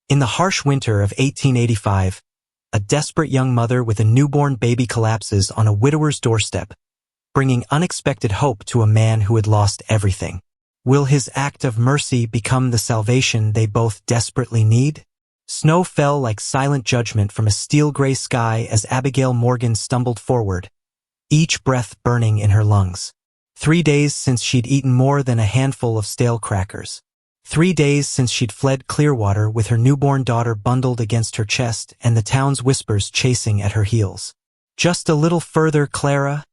In the harsh winter of 1885, a desperate young mother with a newborn baby collapses on a widower's doorstep, bringing unexpected hope to a man who had lost everything. Will his act of mercy become the salvation they both desperately need? Snow fell like silent judgment from a steel-gray sky as Abigail Morgan stumbled forward, each breath burning in her lungs. 3 days since she'd eaten more than a handful of stale crackers. 3 days since she'd fled Clearwater with her newborn daughter bundled against her chest and the town's whispers chasing at her heels. "Just a little further, Clara,"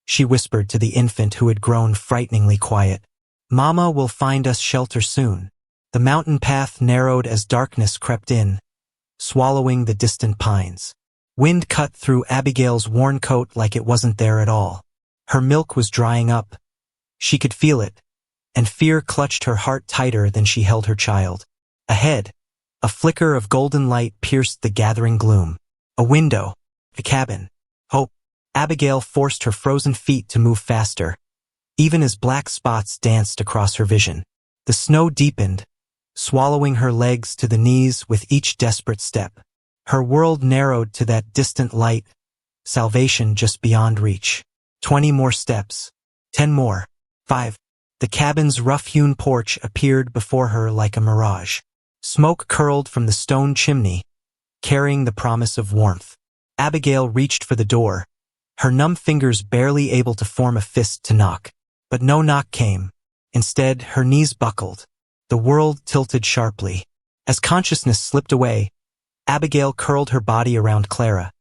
she whispered to the infant who had grown frighteningly quiet. "Mama will find us shelter soon." The mountain path narrowed as darkness crept in, swallowing the distant pines. Wind cut through Abigail's worn coat like it wasn't there at all. Her milk was drying up. She could feel it, and fear clutched her heart tighter than she held her child. Ahead, a flicker of golden light pierced the gathering gloom. A window, a cabin, hope. Abigail forced her frozen feet to move faster, even as black spots danced across her vision. The snow deepened, swallowing her legs to the knees with each desperate step. Her world narrowed to that distant light, salvation just beyond reach. 20 more steps. 10 more. 5. The cabin's rough-hewn porch appeared before her like a mirage. Smoke curled from the stone chimney, carrying the promise of warmth. Abigail reached for the door, her numb fingers barely able to form a fist to knock. But no knock came. Instead, her knees buckled. The world tilted sharply. As consciousness slipped away, Abigail curled her body around Clara,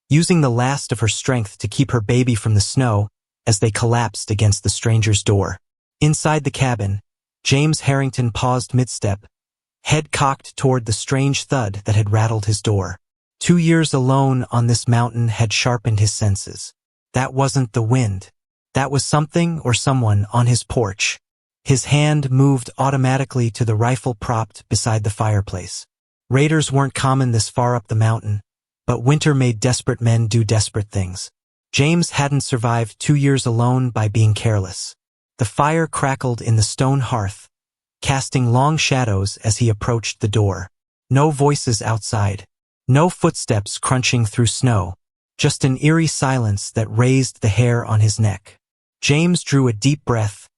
using the last of her strength to keep her baby from the snow as they collapsed against the stranger's door. Inside the cabin, James Harrington paused mid-step, head cocked toward the strange thud that had rattled his door. 2 years alone on this mountain had sharpened his senses. That wasn't the wind. That was something or someone on his porch. His hand moved automatically to the rifle propped beside the fireplace. Raiders weren't common this far up the mountain, but winter made desperate men do desperate things. James hadn't survived 2 years alone by being careless. The fire crackled in the stone hearth, casting long shadows as he approached the door. No voices outside. No footsteps crunching through snow. Just an eerie silence that raised the hair on his neck. James drew a deep breath,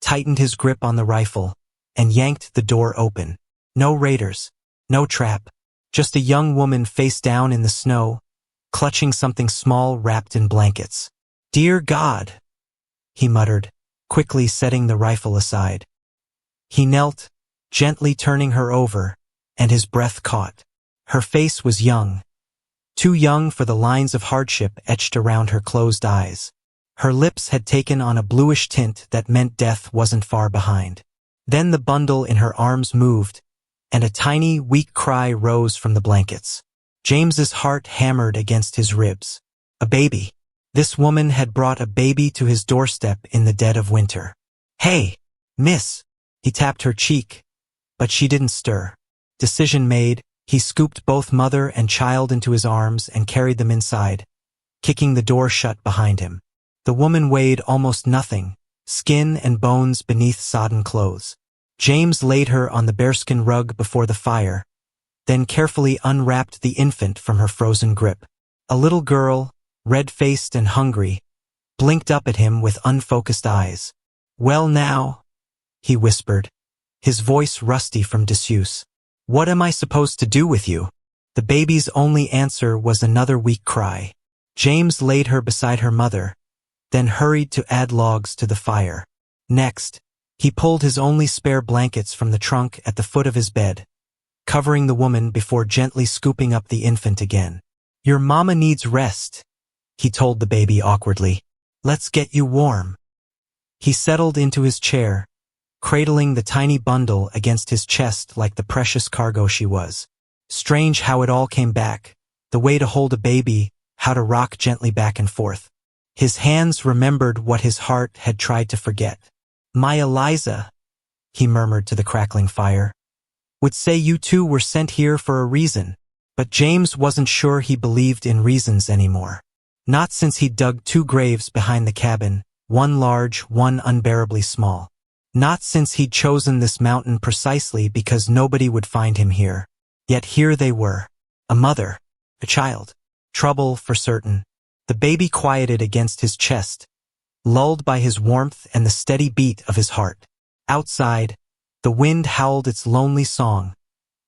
tightened his grip on the rifle, and yanked the door open. No raiders. No trap. Just a young woman face down in the snow, clutching something small wrapped in blankets. "Dear God," he muttered, quickly setting the rifle aside. He knelt, gently turning her over, and his breath caught. Her face was young, too young for the lines of hardship etched around her closed eyes. Her lips had taken on a bluish tint that meant death wasn't far behind. Then the bundle in her arms moved, and a tiny, weak cry rose from the blankets. James's heart hammered against his ribs. A baby. This woman had brought a baby to his doorstep in the dead of winter. "Hey, miss." He tapped her cheek, but she didn't stir. Decision made, he scooped both mother and child into his arms and carried them inside, kicking the door shut behind him. The woman weighed almost nothing, skin and bones beneath sodden clothes. James laid her on the bearskin rug before the fire, then carefully unwrapped the infant from her frozen grip. A little girl, red-faced and hungry, blinked up at him with unfocused eyes. "Well now," he whispered, his voice rusty from disuse. "What am I supposed to do with you?" The baby's only answer was another weak cry. James laid her beside her mother, then hurried to add logs to the fire. Next, he pulled his only spare blankets from the trunk at the foot of his bed, covering the woman before gently scooping up the infant again. "Your mama needs rest," he told the baby awkwardly. "Let's get you warm." He settled into his chair, cradling the tiny bundle against his chest like the precious cargo she was. Strange how it all came back, the way to hold a baby, how to rock gently back and forth. His hands remembered what his heart had tried to forget. "My Eliza," he murmured to the crackling fire, "would say you two were sent here for a reason." But James wasn't sure he believed in reasons anymore. Not since he'd dug 2 graves behind the cabin, one large, one unbearably small. Not since he'd chosen this mountain precisely because nobody would find him here. Yet here they were. A mother. A child. Trouble for certain. The baby quieted against his chest, lulled by his warmth and the steady beat of his heart. Outside, the wind howled its lonely song,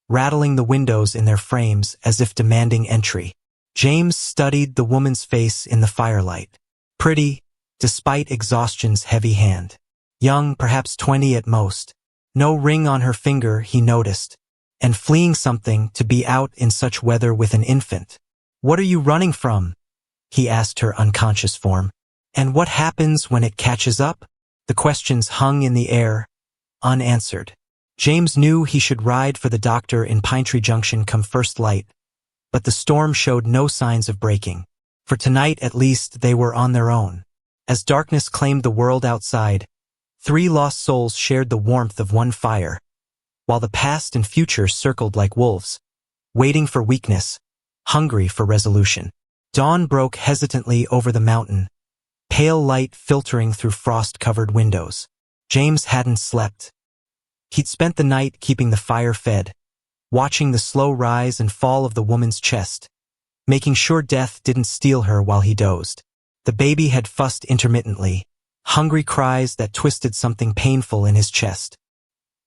rattling the windows in their frames as if demanding entry. James studied the woman's face in the firelight. Pretty, despite exhaustion's heavy hand. Young, perhaps 20 at most. No ring on her finger, he noticed, and fleeing something to be out in such weather with an infant. "What are you running from?" he asked her unconscious form. "And what happens when it catches up?" The questions hung in the air, unanswered. James knew he should ride for the doctor in Pine Tree Junction come first light, but the storm showed no signs of breaking. For tonight at least they were on their own. As darkness claimed the world outside, three lost souls shared the warmth of one fire, while the past and future circled like wolves, waiting for weakness, hungry for resolution. Dawn broke hesitantly over the mountain, pale light filtering through frost-covered windows. James hadn't slept. He'd spent the night keeping the fire fed, watching the slow rise and fall of the woman's chest, making sure death didn't steal her while he dozed. The baby had fussed intermittently, hungry cries that twisted something painful in his chest.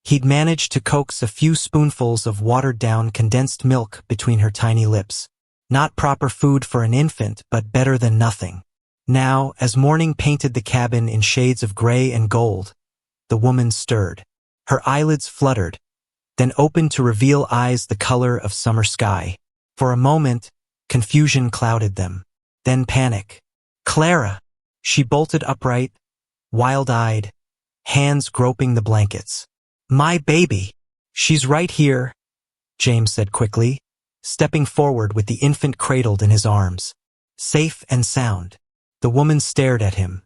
He'd managed to coax a few spoonfuls of watered-down condensed milk between her tiny lips. Not proper food for an infant, but better than nothing. Now, as morning painted the cabin in shades of gray and gold, the woman stirred. Her eyelids fluttered, then opened to reveal eyes the color of summer sky. For a moment, confusion clouded them. Then panic. "Clara!" She bolted upright, wild-eyed, hands groping the blankets. "My baby! She's right here," James said quickly, stepping forward with the infant cradled in his arms. Safe and sound. The woman stared at him.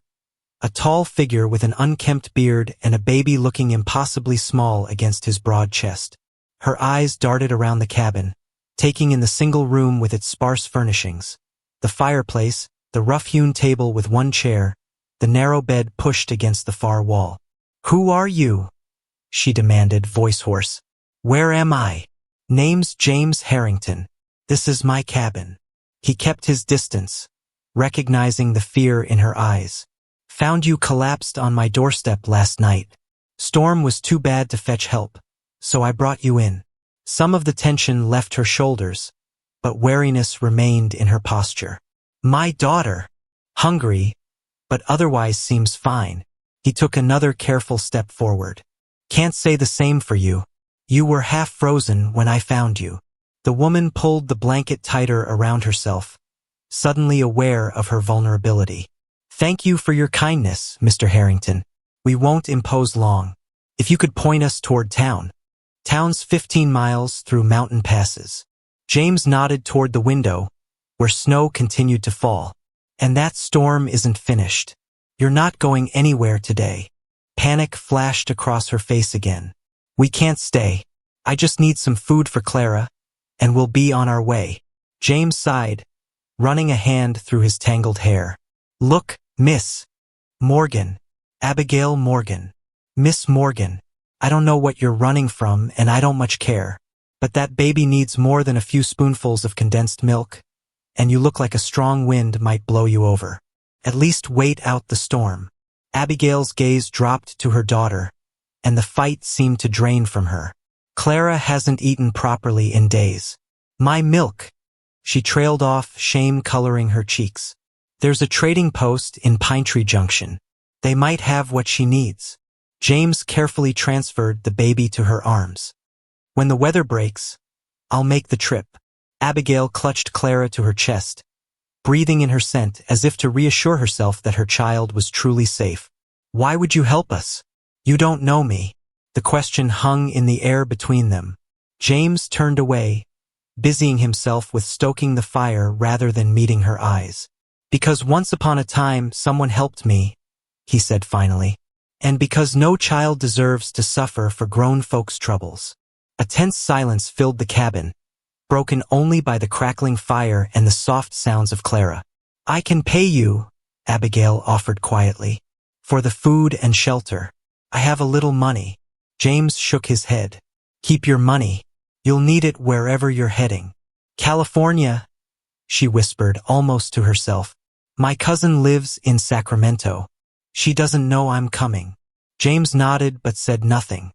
A tall figure with an unkempt beard and a baby looking impossibly small against his broad chest. Her eyes darted around the cabin, taking in the single room with its sparse furnishings. The fireplace, the rough-hewn table with one chair, the narrow bed pushed against the far wall. "Who are you?" she demanded, voice hoarse. "Where am I?" "Name's James Harrington. This is my cabin." He kept his distance, recognizing the fear in her eyes. "Found you collapsed on my doorstep last night. Storm was too bad to fetch help, so I brought you in." Some of the tension left her shoulders, but wariness remained in her posture. "My daughter. Hungry, but otherwise seems fine." He took another careful step forward. "Can't say the same for you. You were half frozen when I found you." The woman pulled the blanket tighter around herself, suddenly aware of her vulnerability. "Thank you for your kindness, Mr. Harrington. We won't impose long. If you could point us toward town." "Town's 15 miles through mountain passes." James nodded toward the window, where snow continued to fall. "And that storm isn't finished. You're not going anywhere today." Panic flashed across her face again. "We can't stay. I just need some food for Clara, and we'll be on our way." James sighed, running a hand through his tangled hair. "Look, Miss Morgan. Abigail Morgan. Miss Morgan. I don't know what you're running from, and I don't much care. But that baby needs more than a few spoonfuls of condensed milk, and you look like a strong wind might blow you over. At least wait out the storm." Abigail's gaze dropped to her daughter, and the fight seemed to drain from her. "Clara hasn't eaten properly in days." "My milk." She trailed off, shame coloring her cheeks. "There's a trading post in Pine Tree Junction. They might have what she needs." James carefully transferred the baby to her arms. "When the weather breaks, I'll make the trip." Abigail clutched Clara to her chest, breathing in her scent as if to reassure herself that her child was truly safe. "Why would you help us? You don't know me." The question hung in the air between them. James turned away, busying himself with stoking the fire rather than meeting her eyes. "Because once upon a time someone helped me," he said finally. "And because no child deserves to suffer for grown folks' troubles." A tense silence filled the cabin, broken only by the crackling fire and the soft sounds of Clara. "I can pay you," Abigail offered quietly, "for the food and shelter. I have a little money." James shook his head. "Keep your money. You'll need it wherever you're heading. California, she whispered almost to herself. My cousin lives in Sacramento. She doesn't know I'm coming. James nodded but said nothing.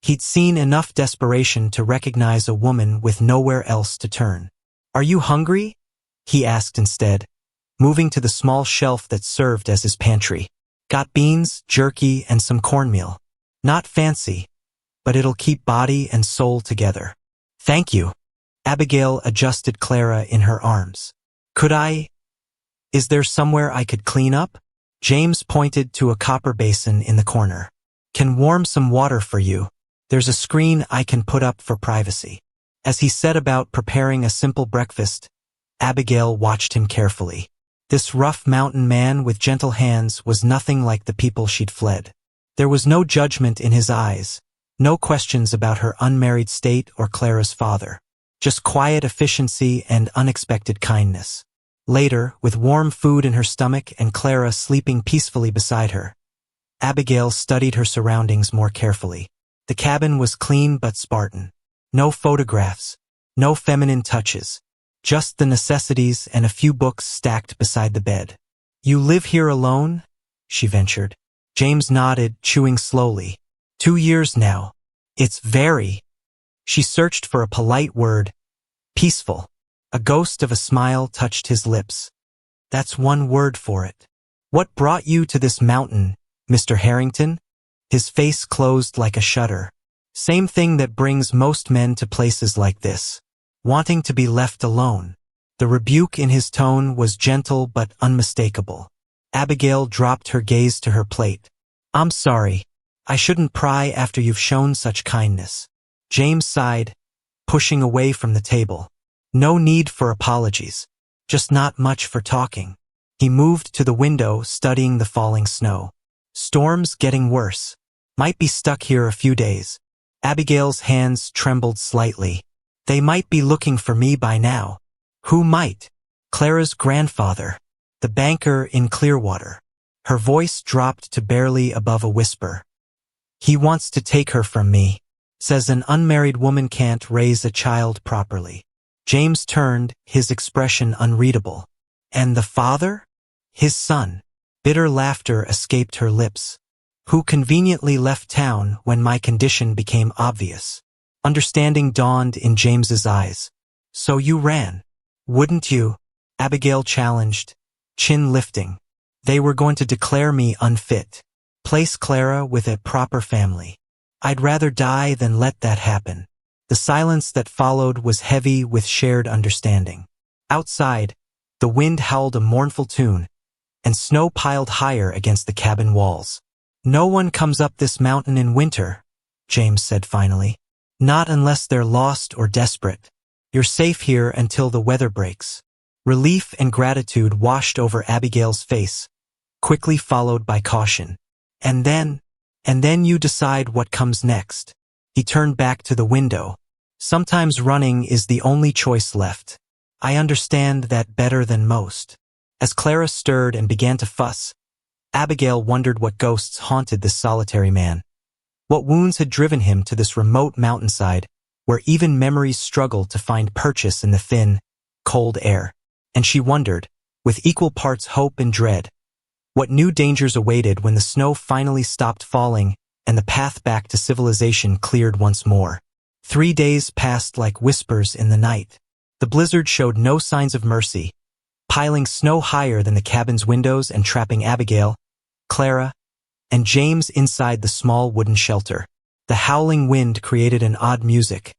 He'd seen enough desperation to recognize a woman with nowhere else to turn. Are you hungry? He asked instead, moving to the small shelf that served as his pantry. Got beans, jerky, and some cornmeal. Not fancy, but it'll keep body and soul together. Thank you. Abigail adjusted Clara in her arms. Could I? Is there somewhere I could clean up? James pointed to a copper basin in the corner. Can warm some water for you. There's a screen I can put up for privacy. As he set about preparing a simple breakfast, Abigail watched him carefully. This rough mountain man with gentle hands was nothing like the people she'd fled. There was no judgment in his eyes, no questions about her unmarried state or Clara's father. Just quiet efficiency and unexpected kindness. Later, with warm food in her stomach and Clara sleeping peacefully beside her, Abigail studied her surroundings more carefully. The cabin was clean but Spartan. No photographs, no feminine touches, just the necessities and a few books stacked beside the bed. You live here alone? She ventured. James nodded, chewing slowly. 2 years now. It's very. She searched for a polite word. Peaceful. A ghost of a smile touched his lips. That's one word for it. What brought you to this mountain, Mr. Harrington? His face closed like a shutter. Same thing that brings most men to places like this. Wanting to be left alone. The rebuke in his tone was gentle but unmistakable. Abigail dropped her gaze to her plate. I'm sorry. I shouldn't pry after you've shown such kindness. James sighed, pushing away from the table. No need for apologies. Just not much for talking. He moved to the window, studying the falling snow. Storm's getting worse. Might be stuck here a few days. Abigail's hands trembled slightly. They might be looking for me by now. Who might? Clara's grandfather, the banker in Clearwater. Her voice dropped to barely above a whisper. He wants to take her from me. Says an unmarried woman can't raise a child properly. James turned, his expression unreadable. And the father? His son. Bitter laughter escaped her lips. Who conveniently left town when my condition became obvious. Understanding dawned in James's eyes. So you ran. Wouldn't you? Abigail challenged, chin lifting. They were going to declare me unfit. Place Clara with a proper family. I'd rather die than let that happen. The silence that followed was heavy with shared understanding. Outside, the wind howled a mournful tune, and snow piled higher against the cabin walls. No one comes up this mountain in winter, James said finally. Not unless they're lost or desperate. You're safe here until the weather breaks. Relief and gratitude washed over Abigail's face, quickly followed by caution. And then you decide what comes next. He turned back to the window. Sometimes running is the only choice left. I understand that better than most. As Clara stirred and began to fuss, Abigail wondered what ghosts haunted this solitary man. What wounds had driven him to this remote mountainside, where even memories struggled to find purchase in the thin, cold air. And she wondered, with equal parts hope and dread, what new dangers awaited when the snow finally stopped falling and the path back to civilization cleared once more. 3 days passed like whispers in the night. The blizzard showed no signs of mercy, piling snow higher than the cabin's windows and trapping Abigail, Clara, and James inside the small wooden shelter. The howling wind created an odd music,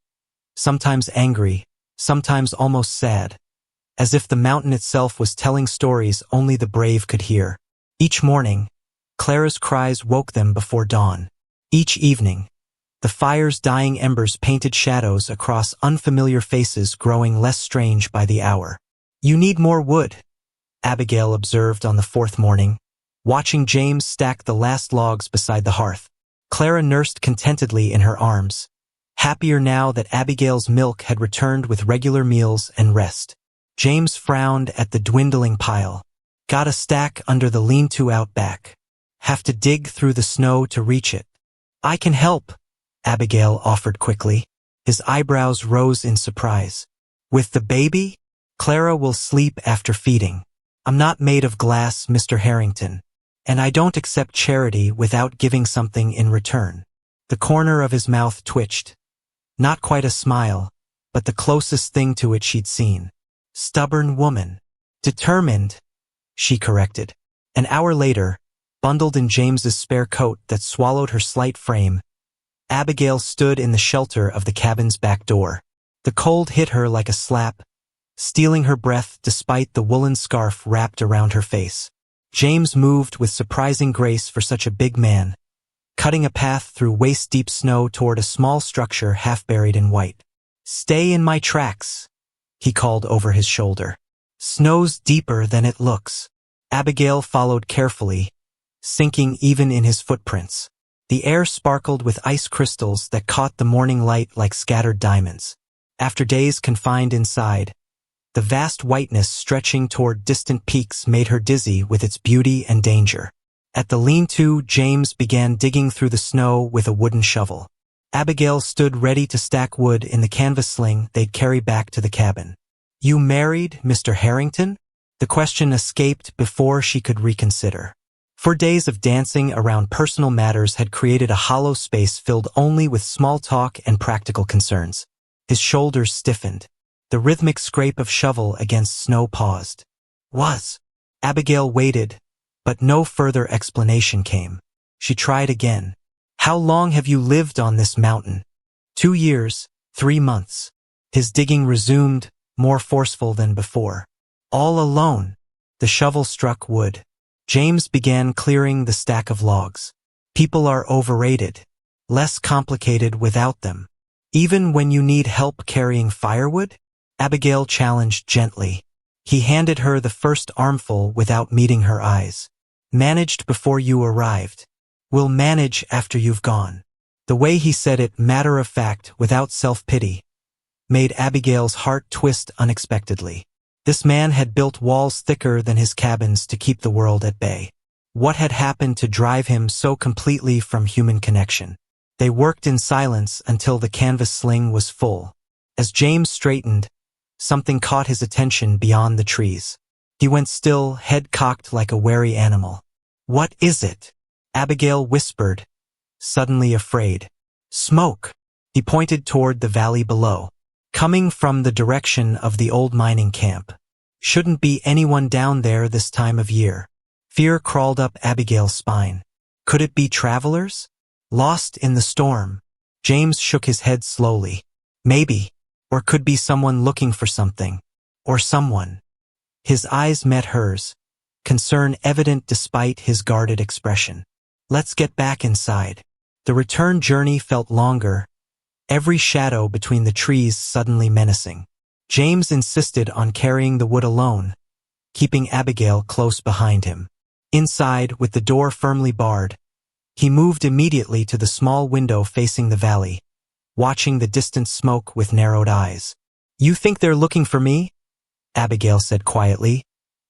sometimes angry, sometimes almost sad, as if the mountain itself was telling stories only the brave could hear. Each morning, Clara's cries woke them before dawn. Each evening, the fire's dying embers painted shadows across unfamiliar faces growing less strange by the hour. You need more wood, Abigail observed on the 4th morning, watching James stack the last logs beside the hearth. Clara nursed contentedly in her arms, happier now that Abigail's milk had returned with regular meals and rest. James frowned at the dwindling pile. Got a stack under the lean-to out back. Have to dig through the snow to reach it. I can help, Abigail offered quickly. His eyebrows rose in surprise. With the baby? Clara will sleep after feeding. I'm not made of glass, Mr. Harrington. And I don't accept charity without giving something in return. The corner of his mouth twitched. Not quite a smile, but the closest thing to it she'd seen. Stubborn woman. Determined, she corrected. An hour later, bundled in James's spare coat that swallowed her slight frame, Abigail stood in the shelter of the cabin's back door. The cold hit her like a slap, stealing her breath despite the woolen scarf wrapped around her face. James moved with surprising grace for such a big man, cutting a path through waist-deep snow toward a small structure half buried in white. "Stay in my tracks," he called over his shoulder. "Snow's deeper than it looks." Abigail followed carefully, sinking even in his footprints. The air sparkled with ice crystals that caught the morning light like scattered diamonds. After days confined inside, the vast whiteness stretching toward distant peaks made her dizzy with its beauty and danger. At the lean-to, James began digging through the snow with a wooden shovel. Abigail stood ready to stack wood in the canvas sling they'd carry back to the cabin. "You married Mr. Harrington?" The question escaped before she could reconsider. 4 days of dancing around personal matters had created a hollow space filled only with small talk and practical concerns. His shoulders stiffened. The rhythmic scrape of shovel against snow paused. "Was?" Abigail waited, but no further explanation came. She tried again. "How long have you lived on this mountain?" 2 years, 3 months. His digging resumed, more forceful than before. "All alone." The shovel struck wood. James began clearing the stack of logs. "People are overrated. Less complicated without them. Even when you need help carrying firewood?" Abigail challenged gently. He handed her the first armful without meeting her eyes. "Managed before you arrived. We'll manage after you've gone." The way he said it, matter-of-fact, without self-pity, made Abigail's heart twist unexpectedly. This man had built walls thicker than his cabins to keep the world at bay. What had happened to drive him so completely from human connection? They worked in silence until the canvas sling was full. As James straightened, something caught his attention beyond the trees. He went still, head cocked like a wary animal. "What is it?" Abigail whispered, suddenly afraid. "Smoke." He pointed toward the valley below. "Coming from the direction of the old mining camp. Shouldn't be anyone down there this time of year." Fear crawled up Abigail's spine. Could it be travelers? Lost in the storm? James shook his head slowly. Maybe. Or could be someone looking for something. Or someone. His eyes met hers, concern evident despite his guarded expression. "Let's get back inside." The return journey felt longer, every shadow between the trees suddenly menacing. James insisted on carrying the wood alone, keeping Abigail close behind him. Inside, with the door firmly barred, he moved immediately to the small window facing the valley, watching the distant smoke with narrowed eyes. "You think they're looking for me?" Abigail said quietly,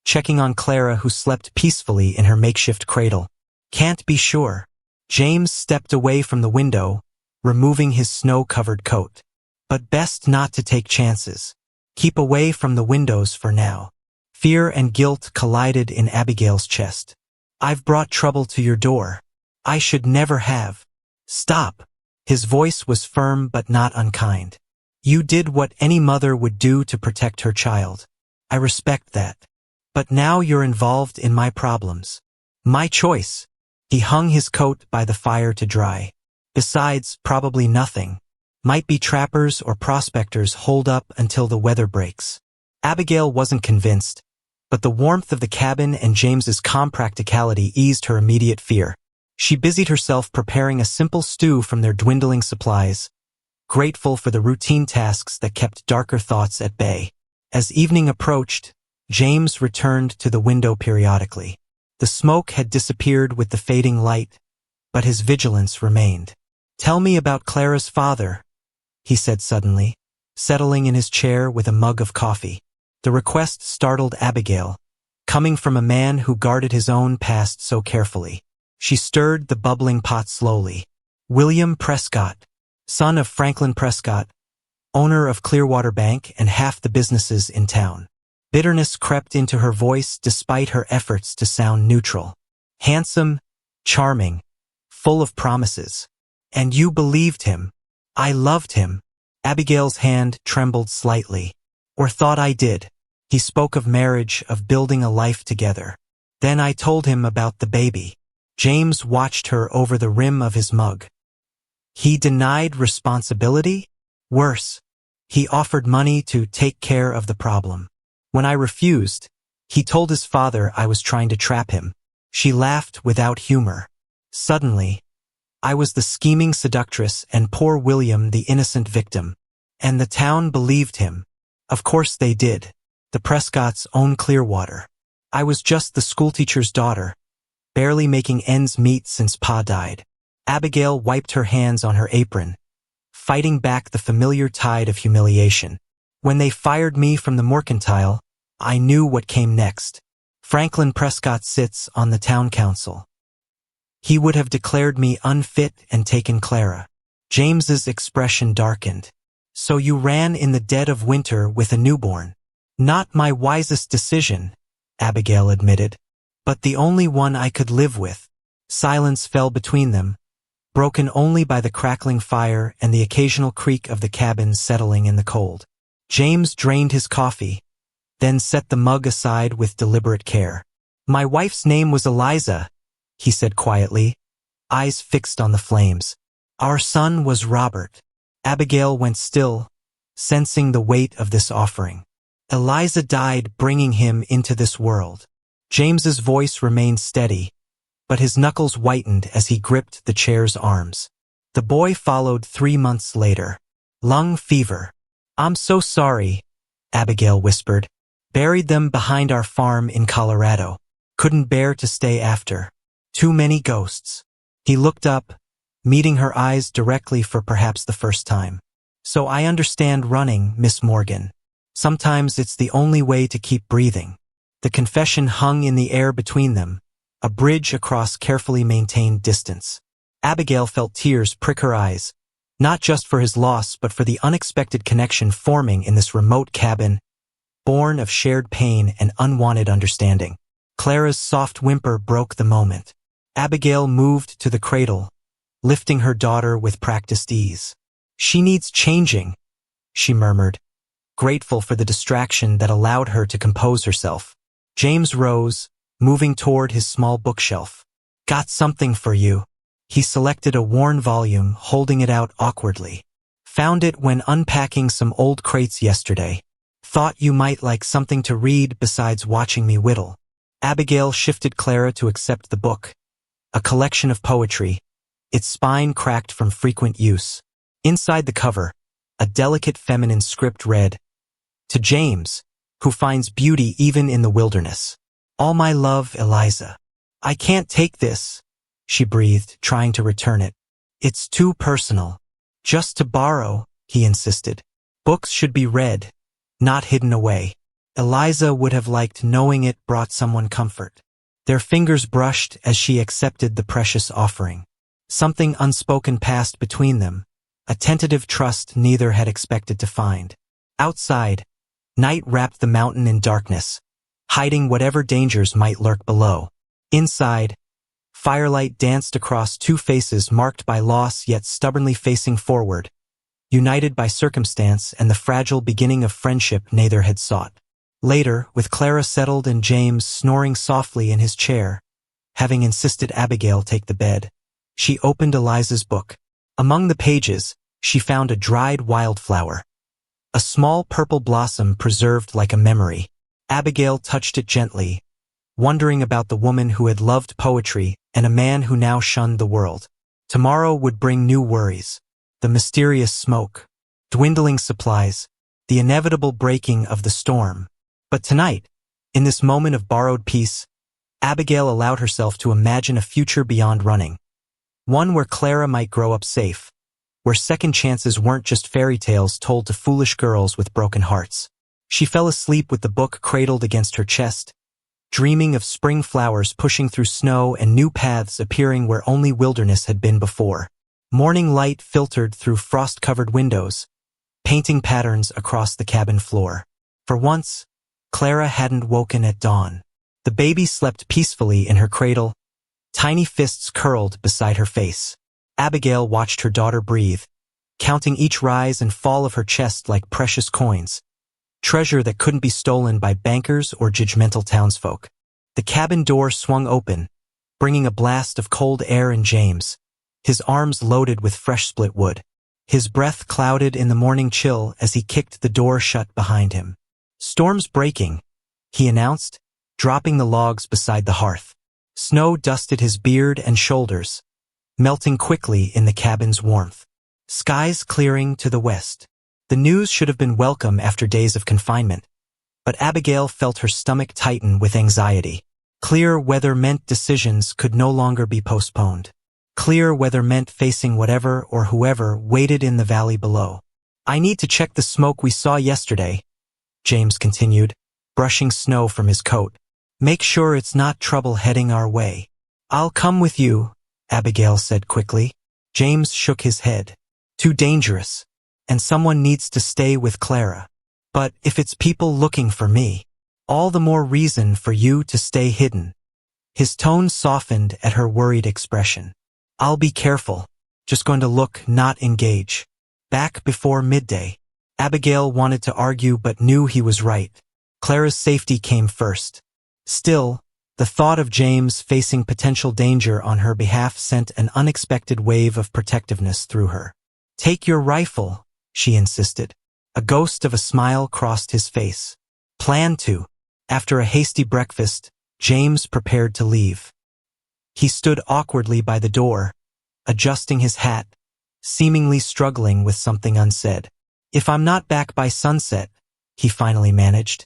checking on Clara, who slept peacefully in her makeshift cradle. "Can't be sure." James stepped away from the window, removing his snow-covered coat. "But best not to take chances. Keep away from the windows for now." Fear and guilt collided in Abigail's chest. "I've brought trouble to your door. I should never have." "Stop." His voice was firm but not unkind. "You did what any mother would do to protect her child. I respect that. But now you're involved in my problems. My choice." He hung his coat by the fire to dry. "Besides, probably nothing. Might be trappers or prospectors holed up until the weather breaks." Abigail wasn't convinced, but the warmth of the cabin and James's calm practicality eased her immediate fear. She busied herself preparing a simple stew from their dwindling supplies, grateful for the routine tasks that kept darker thoughts at bay. As evening approached, James returned to the window periodically. The smoke had disappeared with the fading light, but his vigilance remained. "Tell me about Clara's father," he said suddenly, settling in his chair with a mug of coffee. The request startled Abigail, coming from a man who guarded his own past so carefully. She stirred the bubbling pot slowly. "William Prescott, son of Franklin Prescott, owner of Clearwater Bank and half the businesses in town. Bitterness crept into her voice despite her efforts to sound neutral. Handsome, charming, full of promises. And you believed him. I loved him. Abigail's hand trembled slightly. Or thought I did. He spoke of marriage, of building a life together. Then I told him about the baby. James watched her over the rim of his mug. He denied responsibility? Worse, he offered money to take care of the problem. When I refused, he told his father I was trying to trap him. She laughed without humor. Suddenly, I was the scheming seductress and poor William the innocent victim. And the town believed him. Of course they did. The Prescotts own Clearwater. I was just the schoolteacher's daughter, barely making ends meet since Pa died. Abigail wiped her hands on her apron, fighting back the familiar tide of humiliation. When they fired me from the mercantile, I knew what came next. Franklin Prescott sits on the town council. He would have declared me unfit and taken Clara. James's expression darkened. So you ran in the dead of winter with a newborn. Not my wisest decision, Abigail admitted, but the only one I could live with. Silence fell between them, broken only by the crackling fire and the occasional creak of the cabin settling in the cold. James drained his coffee, then set the mug aside with deliberate care. My wife's name was Eliza, he said quietly, eyes fixed on the flames. Our son was Robert. Abigail went still, sensing the weight of this offering. Eliza died bringing him into this world. James's voice remained steady, but his knuckles whitened as he gripped the chair's arms. The boy followed 3 months later. Lung fever. I'm so sorry, Abigail whispered. Buried them behind our farm in Colorado. Couldn't bear to stay after. Too many ghosts. He looked up, meeting her eyes directly for perhaps the first time. So I understand running, Miss Morgan. Sometimes it's the only way to keep breathing. The confession hung in the air between them, a bridge across carefully maintained distance. Abigail felt tears prick her eyes, not just for his loss but for the unexpected connection forming in this remote cabin, born of shared pain and unwanted understanding. Clara's soft whimper broke the moment. Abigail moved to the cradle, lifting her daughter with practiced ease. She needs changing, she murmured, grateful for the distraction that allowed her to compose herself. James rose, moving toward his small bookshelf. Got something for you. He selected a worn volume, holding it out awkwardly. Found it when unpacking some old crates yesterday. Thought you might like something to read besides watching me whittle. Abigail shifted Clara to accept the book. A collection of poetry, its spine cracked from frequent use. Inside the cover, a delicate feminine script read, To James, who finds beauty even in the wilderness. All my love, Eliza. I can't take this, she breathed, trying to return it. It's too personal. Just to borrow, he insisted. Books should be read, not hidden away. Eliza would have liked knowing it brought someone comfort. Their fingers brushed as she accepted the precious offering. Something unspoken passed between them, a tentative trust neither had expected to find. Outside, night wrapped the mountain in darkness, hiding whatever dangers might lurk below. Inside, firelight danced across two faces marked by loss yet stubbornly facing forward, united by circumstance and the fragile beginning of friendship neither had sought. Later, with Clara settled and James snoring softly in his chair, having insisted Abigail take the bed, she opened Eliza's book. Among the pages, she found a dried wildflower, a small purple blossom preserved like a memory. Abigail touched it gently, wondering about the woman who had loved poetry and a man who now shunned the world. Tomorrow would bring new worries, the mysterious smoke, dwindling supplies, the inevitable breaking of the storm. But tonight, in this moment of borrowed peace, Abigail allowed herself to imagine a future beyond running. One where Clara might grow up safe, where second chances weren't just fairy tales told to foolish girls with broken hearts. She fell asleep with the book cradled against her chest, dreaming of spring flowers pushing through snow and new paths appearing where only wilderness had been before. Morning light filtered through frost-covered windows, painting patterns across the cabin floor. For once, Clara hadn't woken at dawn. The baby slept peacefully in her cradle, tiny fists curled beside her face. Abigail watched her daughter breathe, counting each rise and fall of her chest like precious coins, treasure that couldn't be stolen by bankers or judgmental townsfolk. The cabin door swung open, bringing a blast of cold air in James, his arms loaded with fresh split wood. His breath clouded in the morning chill as he kicked the door shut behind him. "Storm's breaking," he announced, dropping the logs beside the hearth. Snow dusted his beard and shoulders, melting quickly in the cabin's warmth. Skies clearing to the west. The news should have been welcome after days of confinement, but Abigail felt her stomach tighten with anxiety. Clear weather meant decisions could no longer be postponed. Clear weather meant facing whatever or whoever waited in the valley below. "I need to check the smoke we saw yesterday," James continued, brushing snow from his coat. "Make sure it's not trouble heading our way." "I'll come with you," Abigail said quickly. James shook his head. "Too dangerous, and someone needs to stay with Clara. But if it's people looking for me, all the more reason for you to stay hidden." His tone softened at her worried expression. "I'll be careful, just going to look, not engage." Back before midday, Abigail wanted to argue but knew he was right. Clara's safety came first. Still, the thought of James facing potential danger on her behalf sent an unexpected wave of protectiveness through her. "Take your rifle," she insisted. A ghost of a smile crossed his face. "Plan to." After a hasty breakfast, James prepared to leave. He stood awkwardly by the door, adjusting his hat, seemingly struggling with something unsaid. "If I'm not back by sunset," he finally managed.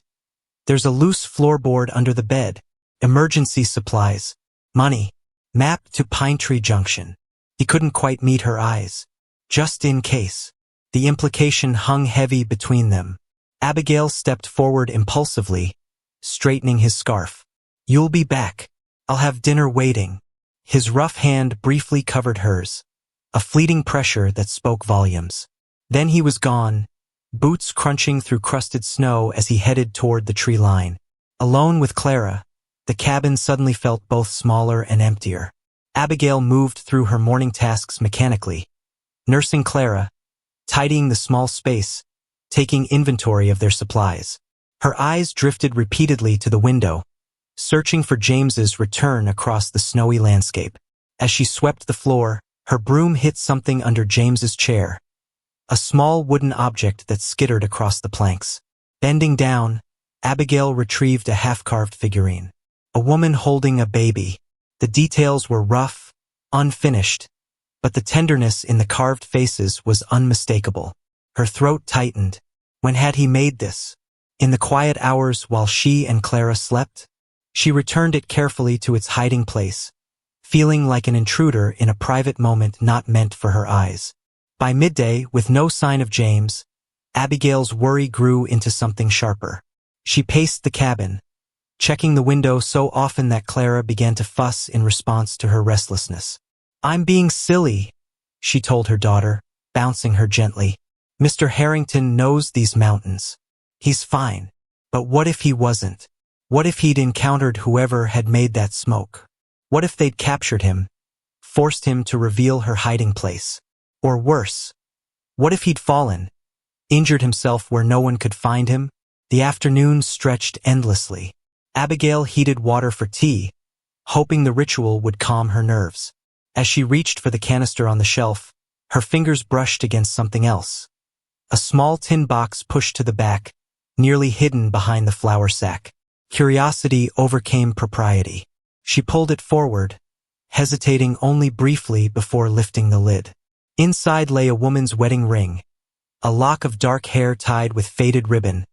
"There's a loose floorboard under the bed, emergency supplies, money, map to Pine Tree Junction." He couldn't quite meet her eyes. "Just in case." The implication hung heavy between them. Abigail stepped forward impulsively, straightening his scarf. "You'll be back. I'll have dinner waiting." His rough hand briefly covered hers, a fleeting pressure that spoke volumes. Then he was gone, boots crunching through crusted snow as he headed toward the tree line. Alone with Clara, the cabin suddenly felt both smaller and emptier. Abigail moved through her morning tasks mechanically, nursing Clara, tidying the small space, taking inventory of their supplies. Her eyes drifted repeatedly to the window, searching for James's return across the snowy landscape. As she swept the floor, her broom hit something under James's chair, a small wooden object that skittered across the planks. Bending down, Abigail retrieved a half-carved figurine. A woman holding a baby. The details were rough, unfinished, but the tenderness in the carved faces was unmistakable. Her throat tightened. When had he made this? In the quiet hours while she and Clara slept? She returned it carefully to its hiding place, feeling like an intruder in a private moment not meant for her eyes. By midday, with no sign of James, Abigail's worry grew into something sharper. She paced the cabin, checking the window so often that Clara began to fuss in response to her restlessness. "I'm being silly," she told her daughter, bouncing her gently. "Mr. Harrington knows these mountains. He's fine. But what if he wasn't? What if he'd encountered whoever had made that smoke? What if they'd captured him, forced him to reveal her hiding place? Or worse, what if he'd fallen, injured himself where no one could find him?" The afternoon stretched endlessly. Abigail heated water for tea, hoping the ritual would calm her nerves. As she reached for the canister on the shelf, her fingers brushed against something else. A small tin box pushed to the back, nearly hidden behind the flour sack. Curiosity overcame propriety. She pulled it forward, hesitating only briefly before lifting the lid. Inside lay a woman's wedding ring, a lock of dark hair tied with faded ribbon,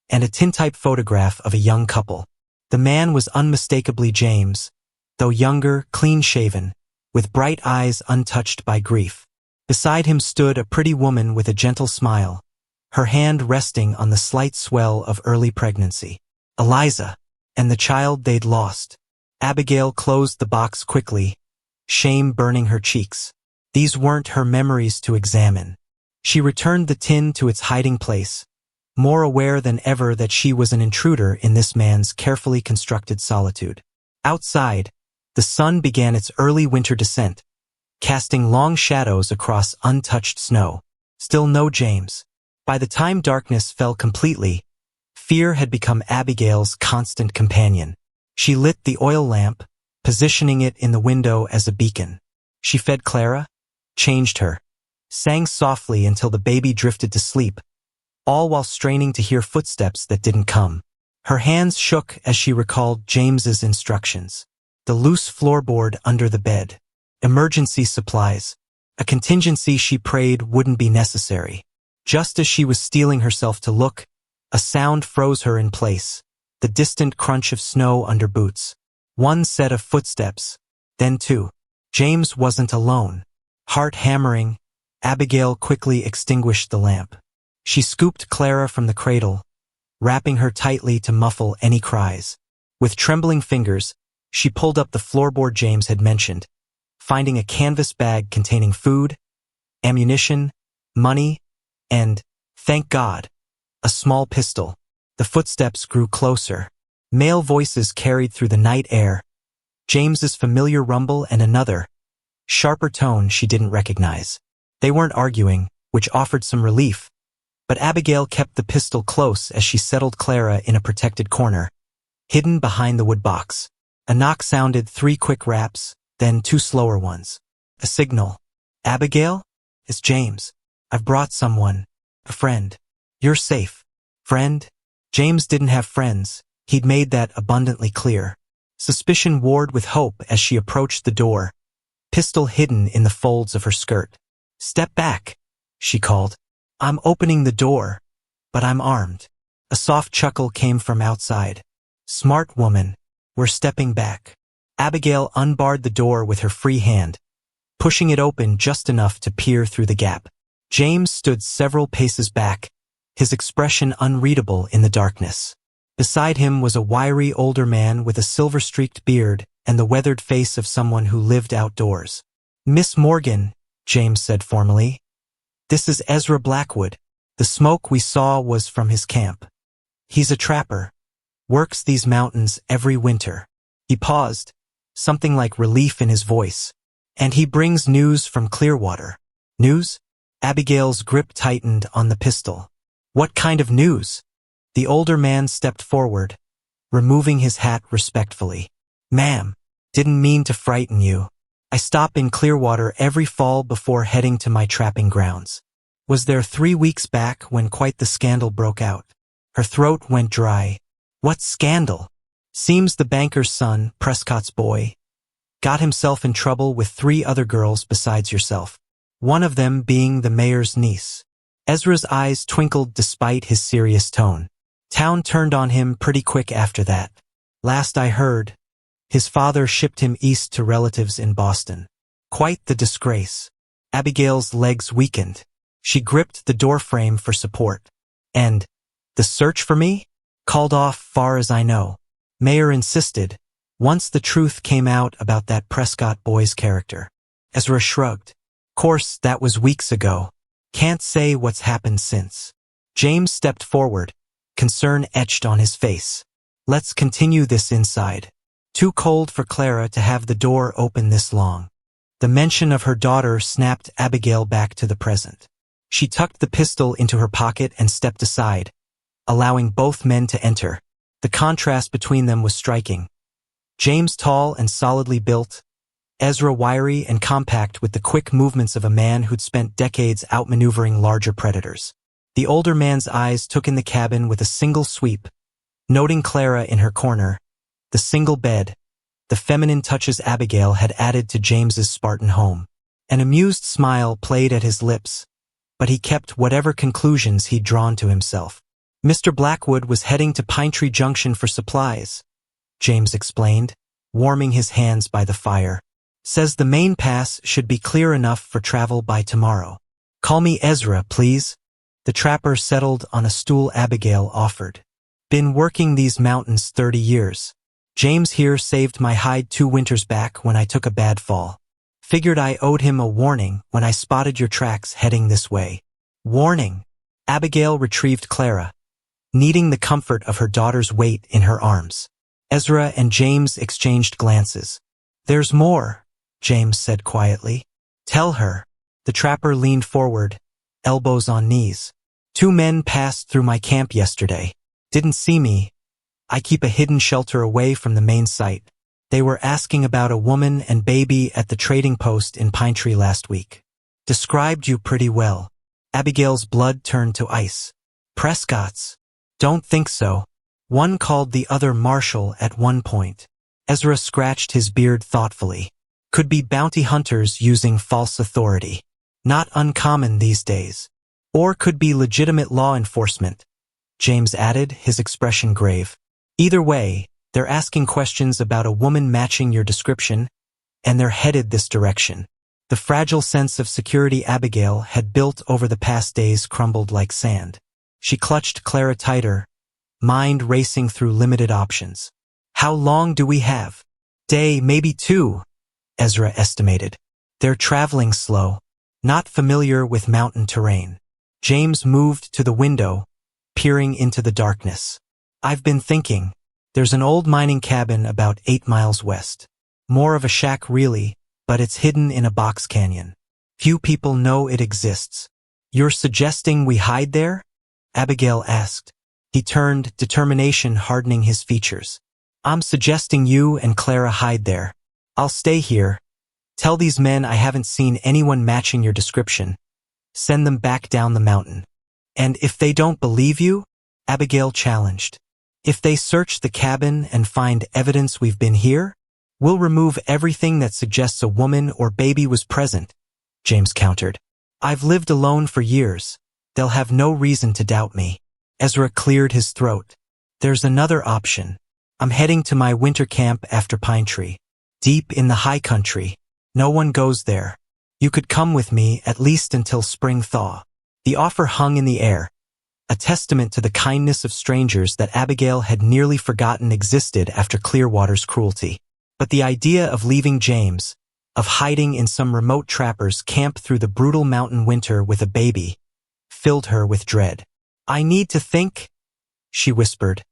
and a tintype photograph of a young couple. The man was unmistakably James, though younger, clean-shaven, with bright eyes untouched by grief. Beside him stood a pretty woman with a gentle smile, her hand resting on the slight swell of early pregnancy. Eliza, and the child they'd lost. Abigail closed the box quickly, shame burning her cheeks. These weren't her memories to examine. She returned the tin to its hiding place, more aware than ever that she was an intruder in this man's carefully constructed solitude. Outside, the sun began its early winter descent, casting long shadows across untouched snow. Still no James. By the time darkness fell completely, fear had become Abigail's constant companion. She lit the oil lamp, positioning it in the window as a beacon. She fed Clara, changed her, sang softly until the baby drifted to sleep, all while straining to hear footsteps that didn't come. Her hands shook as she recalled James's instructions. The loose floorboard under the bed. Emergency supplies. A contingency she prayed wouldn't be necessary. Just as she was steeling herself to look, a sound froze her in place. The distant crunch of snow under boots. One set of footsteps, then two. James wasn't alone. Heart hammering, Abigail quickly extinguished the lamp. She scooped Clara from the cradle, wrapping her tightly to muffle any cries. With trembling fingers, she pulled up the floorboard James had mentioned, finding a canvas bag containing food, ammunition, money, and, thank God, a small pistol. The footsteps grew closer. Male voices carried through the night air. James's familiar rumble and another, sharper tone she didn't recognize. They weren't arguing, which offered some relief, but Abigail kept the pistol close as she settled Clara in a protected corner, hidden behind the wood box. A knock sounded, 3 quick raps, then 2 slower ones. A signal. Abigail? It's James. I've brought someone. A friend. You're safe. Friend? James didn't have friends. He'd made that abundantly clear. Suspicion warred with hope as she approached the door, pistol hidden in the folds of her skirt. Step back, she called. I'm opening the door, but I'm armed. A soft chuckle came from outside. Smart woman, we're stepping back. Abigail unbarred the door with her free hand, pushing it open just enough to peer through the gap. James stood several paces back, his expression unreadable in the darkness. Beside him was a wiry older man with a silver-streaked beard and the weathered face of someone who lived outdoors. Miss Morgan, James said formally. This is Ezra Blackwood. The smoke we saw was from his camp. He's a trapper. Works these mountains every winter. He paused, something like relief in his voice. And he brings news from Clearwater. News? Abigail's grip tightened on the pistol. What kind of news? The older man stepped forward, removing his hat respectfully. Ma'am, didn't mean to frighten you. I stop in Clearwater every fall before heading to my trapping grounds. Was there 3 weeks back when quite the scandal broke out. Her throat went dry. What scandal? Seems the banker's son, Prescott's boy, got himself in trouble with 3 other girls besides yourself. One of them being the mayor's niece. Ezra's eyes twinkled despite his serious tone. Town turned on him pretty quick after that. Last I heard, his father shipped him east to relatives in Boston. Quite the disgrace. Abigail's legs weakened. She gripped the doorframe for support. And, the search for me? Called off far as I know. Mayor insisted, once the truth came out about that Prescott boy's character. Ezra shrugged. Course, that was weeks ago. Can't say what's happened since. James stepped forward, concern etched on his face. Let's continue this inside. Too cold for Clara to have the door open this long. The mention of her daughter snapped Abigail back to the present. She tucked the pistol into her pocket and stepped aside, allowing both men to enter. The contrast between them was striking. James tall and solidly built, Ezra wiry and compact with the quick movements of a man who'd spent decades outmaneuvering larger predators. The older man's eyes took in the cabin with a single sweep, noting Clara in her corner, the single bed, the feminine touches Abigail had added to James's Spartan home. An amused smile played at his lips, but he kept whatever conclusions he'd drawn to himself. Mr. Blackwood was heading to Pine Tree Junction for supplies, James explained, warming his hands by the fire. Says the main pass should be clear enough for travel by tomorrow. Call me Ezra, please. The trapper settled on a stool Abigail offered. Been working these mountains 30 years. James here saved my hide 2 winters back when I took a bad fall. Figured I owed him a warning when I spotted your tracks heading this way. Warning. Abigail retrieved Clara, needing the comfort of her daughter's weight in her arms. Ezra and James exchanged glances. There's more, James said quietly. Tell her. The trapper leaned forward, elbows on knees. 2 men passed through my camp yesterday. Didn't see me. I keep a hidden shelter away from the main site. They were asking about a woman and baby at the trading post in Pine Tree last week. Described you pretty well. Abigail's blood turned to ice. Prescott's? Don't think so. One called the other Marshall at one point. Ezra scratched his beard thoughtfully. Could be bounty hunters using false authority. Not uncommon these days. Or could be legitimate law enforcement, James added, his expression grave. Either way, they're asking questions about a woman matching your description, and they're headed this direction. The fragile sense of security Abigail had built over the past days crumbled like sand. She clutched Clara tighter, mind racing through limited options. How long do we have? Day, maybe 2, Ezra estimated. They're traveling slow, not familiar with mountain terrain. James moved to the window, peering into the darkness. I've been thinking. There's an old mining cabin about 8 miles west. More of a shack really, but it's hidden in a box canyon. Few people know it exists. You're suggesting we hide there? Abigail asked. He turned, determination hardening his features. I'm suggesting you and Clara hide there. I'll stay here. Tell these men I haven't seen anyone matching your description. Send them back down the mountain. And if they don't believe you? Abigail challenged. If they search the cabin and find evidence we've been here, we'll remove everything that suggests a woman or baby was present, James countered. I've lived alone for years. They'll have no reason to doubt me. Ezra cleared his throat. There's another option. I'm heading to my winter camp after Pine Tree. Deep in the high country. No one goes there. You could come with me at least until spring thaw. The offer hung in the air, a testament to the kindness of strangers that Abigail had nearly forgotten existed after Clearwater's cruelty. But the idea of leaving James, of hiding in some remote trapper's camp through the brutal mountain winter with a baby, filled her with dread. I need to think, she whispered,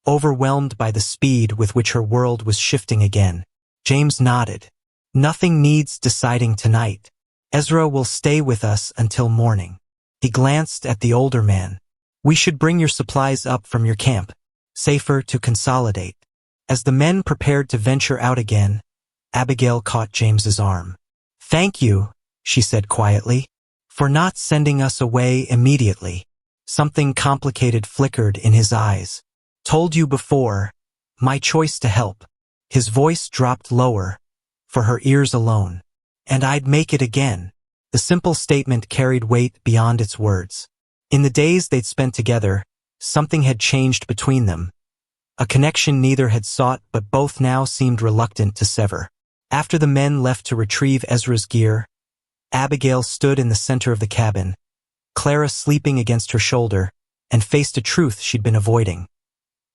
overwhelmed by the speed with which her world was shifting again. James nodded. Nothing needs deciding tonight. Ezra will stay with us until morning. He glanced at the older man. We should bring your supplies up from your camp. Safer to consolidate. As the men prepared to venture out again, Abigail caught James's arm. Thank you, she said quietly, for not sending us away immediately. Something complicated flickered in his eyes. Told you before, my choice to help. His voice dropped lower, for her ears alone. And I'd make it again. The simple statement carried weight beyond its words. In the days they'd spent together, something had changed between them. A connection neither had sought but both now seemed reluctant to sever. After the men left to retrieve Ezra's gear, Abigail stood in the center of the cabin, Clara sleeping against her shoulder, and faced a truth she'd been avoiding.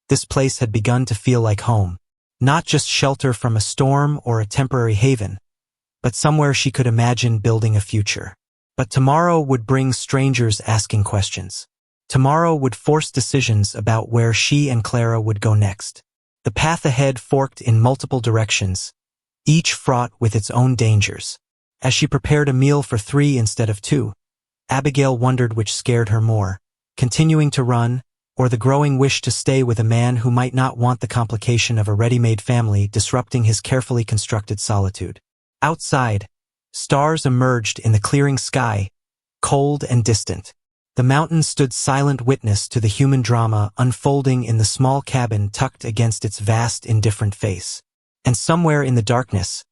This place had begun to feel like home. Not just shelter from a storm or a temporary haven, but somewhere she could imagine building a future. But tomorrow would bring strangers asking questions. Tomorrow would force decisions about where she and Clara would go next. The path ahead forked in multiple directions, each fraught with its own dangers. As she prepared a meal for 3 instead of 2, Abigail wondered which scared her more, continuing to run, or the growing wish to stay with a man who might not want the complication of a ready-made family disrupting his carefully constructed solitude. Outside, stars emerged in the clearing sky, cold and distant. The mountains stood silent witness to the human drama unfolding in the small cabin tucked against its vast, indifferent face. And somewhere in the darkness,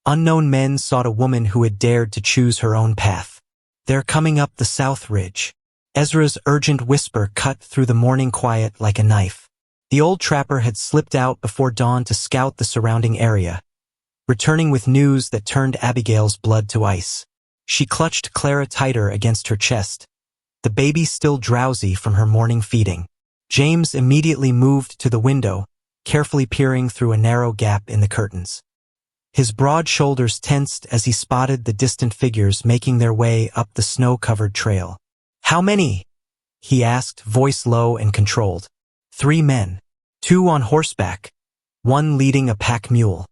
unknown men sought a woman who had dared to choose her own path. They're coming up the South Ridge. Ezra's urgent whisper cut through the morning quiet like a knife. The old trapper had slipped out before dawn to scout the surrounding area, returning with news that turned Abigail's blood to ice. She clutched Clara tighter against her chest, the baby still drowsy from her morning feeding. James immediately moved to the window, carefully peering through a narrow gap in the curtains. His broad shoulders tensed as he spotted the distant figures making their way up the snow-covered trail. How many? He asked, voice low and controlled. 3 men. 2 on horseback, 1 leading a pack mule.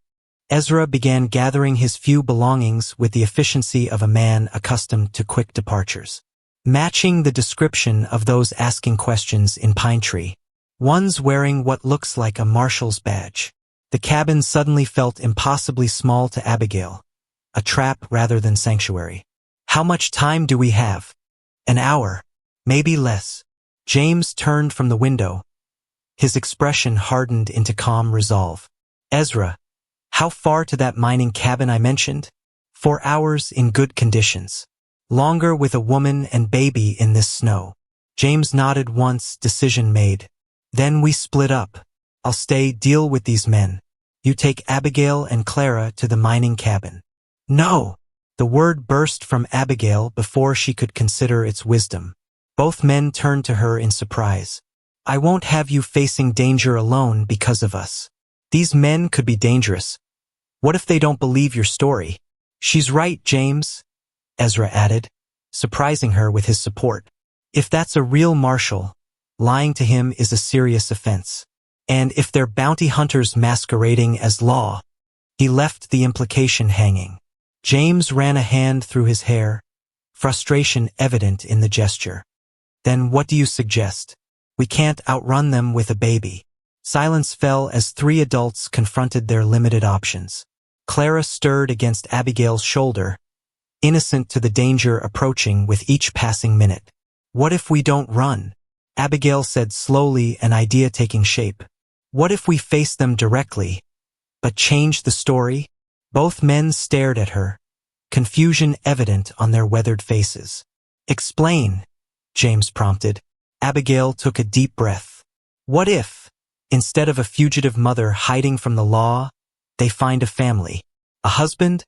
Ezra began gathering his few belongings with the efficiency of a man accustomed to quick departures. Matching the description of those asking questions in Pine Tree. One's wearing what looks like a marshal's badge. The cabin suddenly felt impossibly small to Abigail. A trap rather than sanctuary. How much time do we have? An hour. Maybe less. James turned from the window. His expression hardened into calm resolve. Ezra, how far to that mining cabin I mentioned? 4 hours in good conditions. Longer with a woman and baby in this snow. James nodded once, decision made. Then we split up. I'll stay, deal with these men. You take Abigail and Clara to the mining cabin. No! The word burst from Abigail before she could consider its wisdom. Both men turned to her in surprise. I won't have you facing danger alone because of us. These men could be dangerous. What if they don't believe your story? She's right, James, Ezra added, surprising her with his support. If that's a real marshal, lying to him is a serious offense. And if they're bounty hunters masquerading as law, he left the implication hanging. James ran a hand through his hair, frustration evident in the gesture. Then what do you suggest? We can't outrun them with a baby. Silence fell as 3 adults confronted their limited options. Clara stirred against Abigail's shoulder, innocent to the danger approaching with each passing minute. What if we don't run? Abigail said slowly, an idea taking shape. What if we face them directly, but change the story? Both men stared at her, confusion evident on their weathered faces. Explain, James prompted. Abigail took a deep breath. What if, instead of a fugitive mother hiding from the law, they find a family, a husband,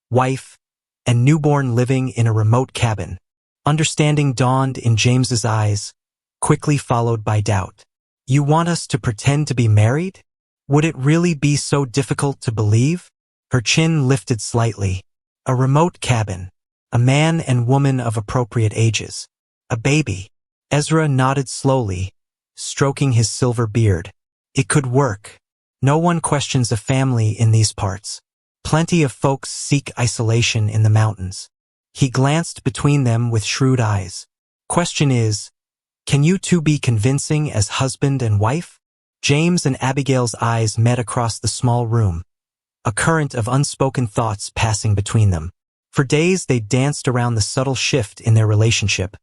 wife, and newborn living in a remote cabin? Understanding dawned in James's eyes, quickly followed by doubt. You want us to pretend to be married? Would it really be so difficult to believe? Her chin lifted slightly. A remote cabin, a man and woman of appropriate ages, a baby. Ezra nodded slowly, stroking his silver beard. It could work. No one questions a family in these parts. Plenty of folks seek isolation in the mountains. He glanced between them with shrewd eyes. Question is, can you two be convincing as husband and wife? James and Abigail's eyes met across the small room, a current of unspoken thoughts passing between them. For days they danced around the subtle shift in their relationship,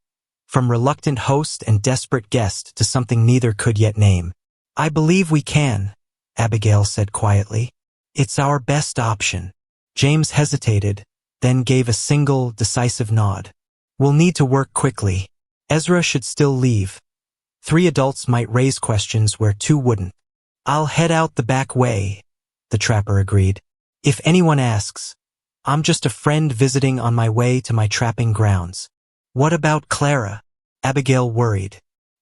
from reluctant host and desperate guest to something neither could yet name. I believe we can, Abigail said quietly. It's our best option. James hesitated, then gave a single, decisive nod. We'll need to work quickly. Ezra should still leave. 3 adults might raise questions where 2 wouldn't. I'll head out the back way, the trapper agreed. If anyone asks, I'm just a friend visiting on my way to my trapping grounds. What about Clara? Abigail worried.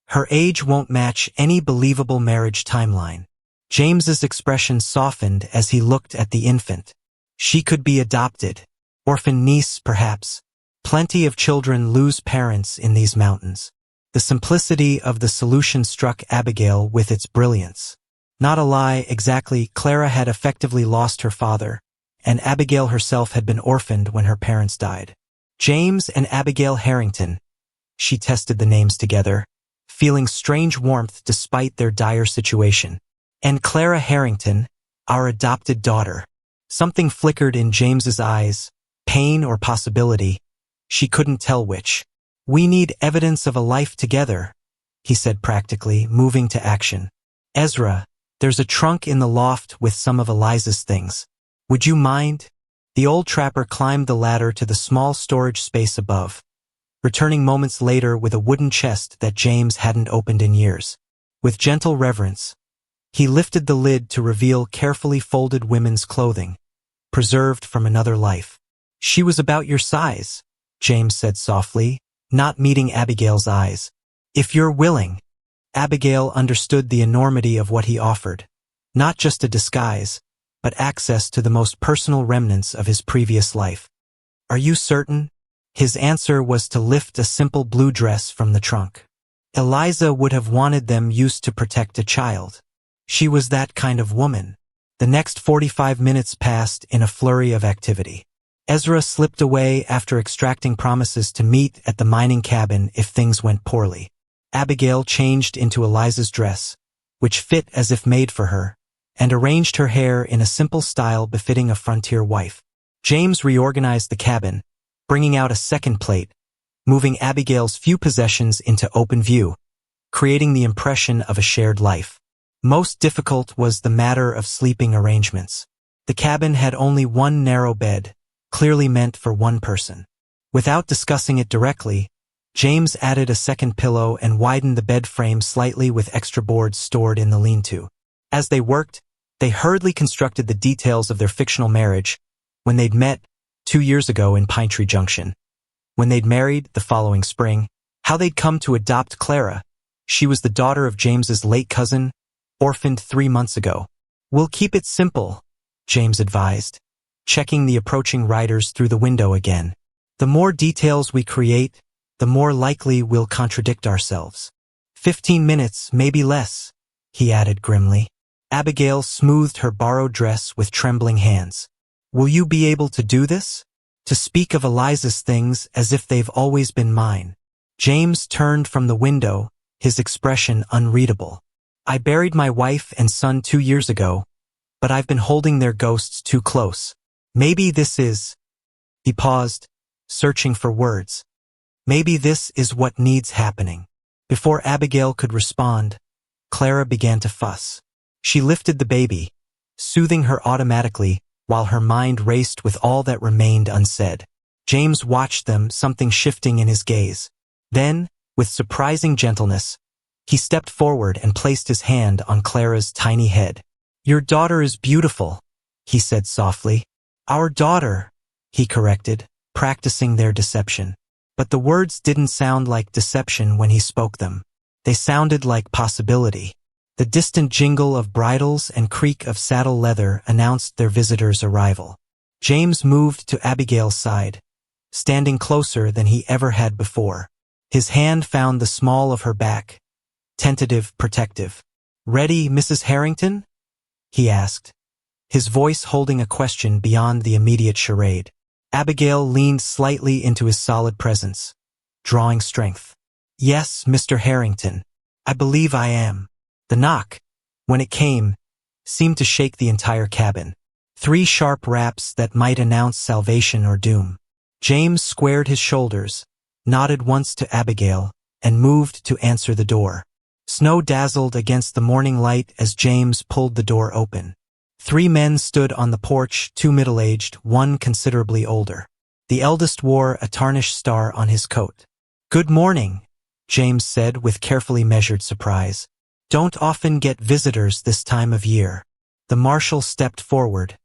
Her age won't match any believable marriage timeline. James's expression softened as he looked at the infant. She could be adopted. Orphan niece, perhaps. Plenty of children lose parents in these mountains. The simplicity of the solution struck Abigail with its brilliance. Not a lie, exactly, Clara had effectively lost her father, and Abigail herself had been orphaned when her parents died. James and Abigail Harrington. She tested the names together, feeling strange warmth despite their dire situation. And Clara Harrington, our adopted daughter. Something flickered in James's eyes, pain or possibility. She couldn't tell which. We need evidence of a life together, he said practically, moving to action. Ezra, there's a trunk in the loft with some of Eliza's things. Would you mind? The old trapper climbed the ladder to the small storage space above, returning moments later with a wooden chest that James hadn't opened in years. With gentle reverence, he lifted the lid to reveal carefully folded women's clothing, preserved from another life. She was about your size, James said softly, not meeting Abigail's eyes. If you're willing. Abigail understood the enormity of what he offered. Not just a disguise, but access to the most personal remnants of his previous life. Are you certain? His answer was to lift a simple blue dress from the trunk. Eliza would have wanted them used to protect a child. She was that kind of woman. The next 45 minutes passed in a flurry of activity. Ezra slipped away after extracting promises to meet at the mining cabin if things went poorly. Abigail changed into Eliza's dress, which fit as if made for her, and arranged her hair in a simple style befitting a frontier wife. James reorganized the cabin, bringing out a second plate, moving Abigail's few possessions into open view, creating the impression of a shared life. Most difficult was the matter of sleeping arrangements. The cabin had only one narrow bed, clearly meant for one person. Without discussing it directly, James added a second pillow and widened the bed frame slightly with extra boards stored in the lean-to. As they worked, they hurriedly constructed the details of their fictional marriage, when they'd met 2 years ago in Pine Tree Junction, when they'd married the following spring, how they'd come to adopt Clara. She was the daughter of James's late cousin, orphaned 3 months ago. "We'll keep it simple," James advised, checking the approaching riders through the window again. "The more details we create, the more likely we'll contradict ourselves." 15 minutes, maybe less, he added grimly. Abigail smoothed her borrowed dress with trembling hands. "Will you be able to do this? To speak of Eliza's things as if they've always been mine?" James turned from the window, his expression unreadable. "I buried my wife and son 2 years ago, but I've been holding their ghosts too close. Maybe this is—" He paused, searching for words. "Maybe this is what needs happening." Before Abigail could respond, Clara began to fuss. She lifted the baby, soothing her automatically, while her mind raced with all that remained unsaid. James watched them, something shifting in his gaze. Then, with surprising gentleness, he stepped forward and placed his hand on Clara's tiny head. "Your daughter is beautiful," he said softly. "Our daughter," he corrected, practicing their deception. But the words didn't sound like deception when he spoke them. They sounded like possibility. The distant jingle of bridles and creak of saddle leather announced their visitor's arrival. James moved to Abigail's side, standing closer than he ever had before. His hand found the small of her back, tentative, protective. "Ready, Mrs. Harrington?" he asked, his voice holding a question beyond the immediate charade. Abigail leaned slightly into his solid presence, drawing strength. "Yes, Mr. Harrington. I believe I am." The knock, when it came, seemed to shake the entire cabin. 3 sharp raps that might announce salvation or doom. James squared his shoulders, nodded once to Abigail, and moved to answer the door. Snow dazzled against the morning light as James pulled the door open. 3 men stood on the porch, 2 middle-aged, 1 considerably older. The eldest wore a tarnished star on his coat. "Good morning," James said with carefully measured surprise. "Don't often get visitors this time of year." The marshal stepped forward,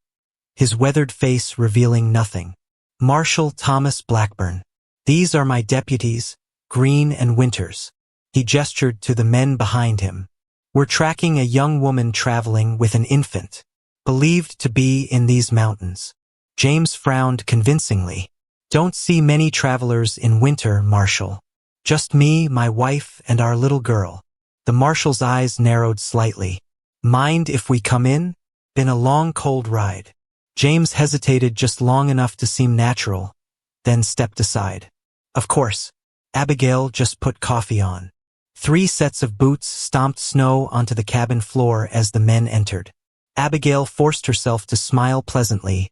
his weathered face revealing nothing. "Marshal Thomas Blackburn. These are my deputies, Green and Winters." He gestured to the men behind him. "We're tracking a young woman traveling with an infant, believed to be in these mountains." James frowned convincingly. "Don't see many travelers in winter, Marshal. Just me, my wife, and our little girl." The marshal's eyes narrowed slightly. "Mind if we come in? Been a long, cold ride." James hesitated just long enough to seem natural, then stepped aside. "Of course." Abigail just put coffee on. 3 sets of boots stomped snow onto the cabin floor as the men entered. Abigail forced herself to smile pleasantly,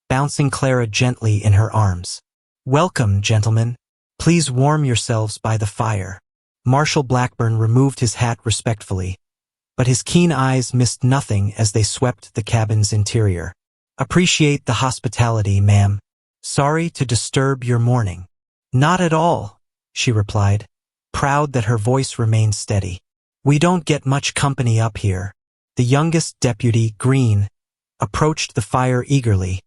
bouncing Clara gently in her arms. "Welcome, gentlemen. Please warm yourselves by the fire." Marshal Blackburn removed his hat respectfully, but his keen eyes missed nothing as they swept the cabin's interior. "Appreciate the hospitality, ma'am. Sorry to disturb your morning." "Not at all," she replied, proud that her voice remained steady. "We don't get much company up here." The youngest deputy, Green, approached the fire eagerly,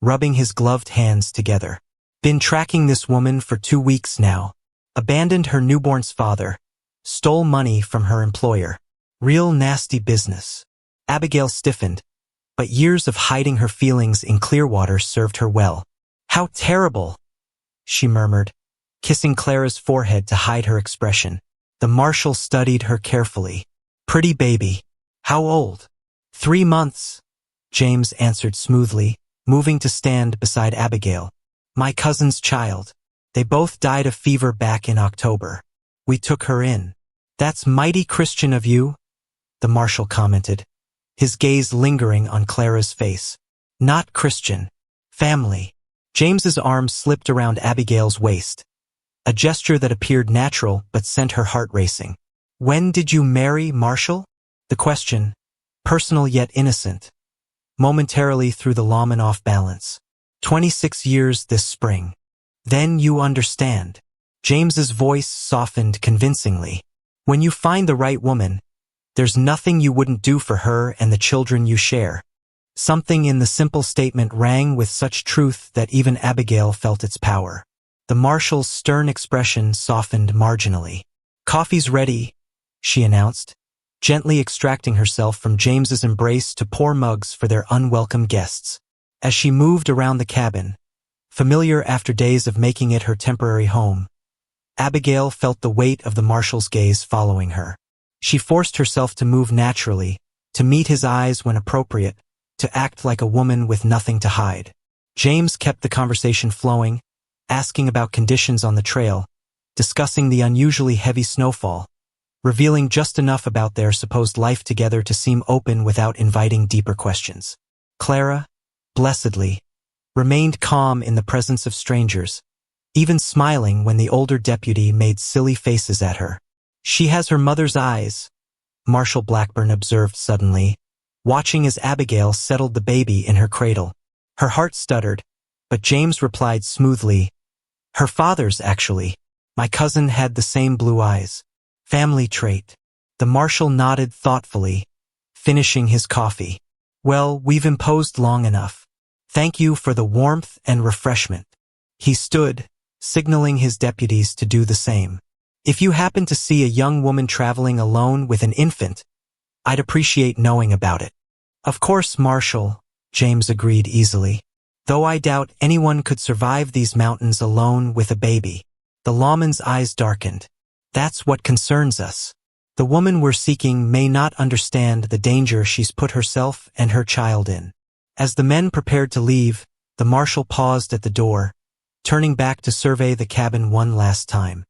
rubbing his gloved hands together. "Been tracking this woman for 2 weeks now. Abandoned her newborn's father, stole money from her employer. Real nasty business." Abigail stiffened, but years of hiding her feelings in Clearwater served her well. "How terrible!" she murmured, kissing Clara's forehead to hide her expression. The marshal studied her carefully. Pretty baby. How old? 3 months, James answered smoothly, moving to stand beside Abigail. My cousin's child. They both died of fever back in October. We took her in. That's mighty Christian of you, the marshal commented, his gaze lingering on Clara's face. Not Christian. Family. James's arm slipped around Abigail's waist, a gesture that appeared natural but sent her heart racing. When did you marry, Marshal? The question, personal yet innocent, momentarily threw the lawman off balance. 26 years this spring. Then you understand. James's voice softened convincingly. When you find the right woman, there's nothing you wouldn't do for her and the children you share. Something in the simple statement rang with such truth that even Abigail felt its power. The marshal's stern expression softened marginally. Coffee's ready, she announced, gently extracting herself from James's embrace to pour mugs for their unwelcome guests. As she moved around the cabin, familiar after days of making it her temporary home, Abigail felt the weight of the marshal's gaze following her. She forced herself to move naturally, to meet his eyes when appropriate, to act like a woman with nothing to hide. James kept the conversation flowing, asking about conditions on the trail, discussing the unusually heavy snowfall, revealing just enough about their supposed life together to seem open without inviting deeper questions. Clara, blessedly, remained calm in the presence of strangers, even smiling when the older deputy made silly faces at her. She has her mother's eyes, Marshal Blackburn observed suddenly, watching as Abigail settled the baby in her cradle. Her heart stuttered, but James replied smoothly, her father's, actually. My cousin had the same blue eyes. Family trait. The marshal nodded thoughtfully, finishing his coffee. Well, we've imposed long enough. Thank you for the warmth and refreshment. He stood, signaling his deputies to do the same. If you happen to see a young woman traveling alone with an infant, I'd appreciate knowing about it. Of course, Marshal, James agreed easily. Though I doubt anyone could survive these mountains alone with a baby. The lawman's eyes darkened. That's what concerns us. The woman we're seeking may not understand the danger she's put herself and her child in. As the men prepared to leave, the marshal paused at the door, turning back to survey the cabin one last time.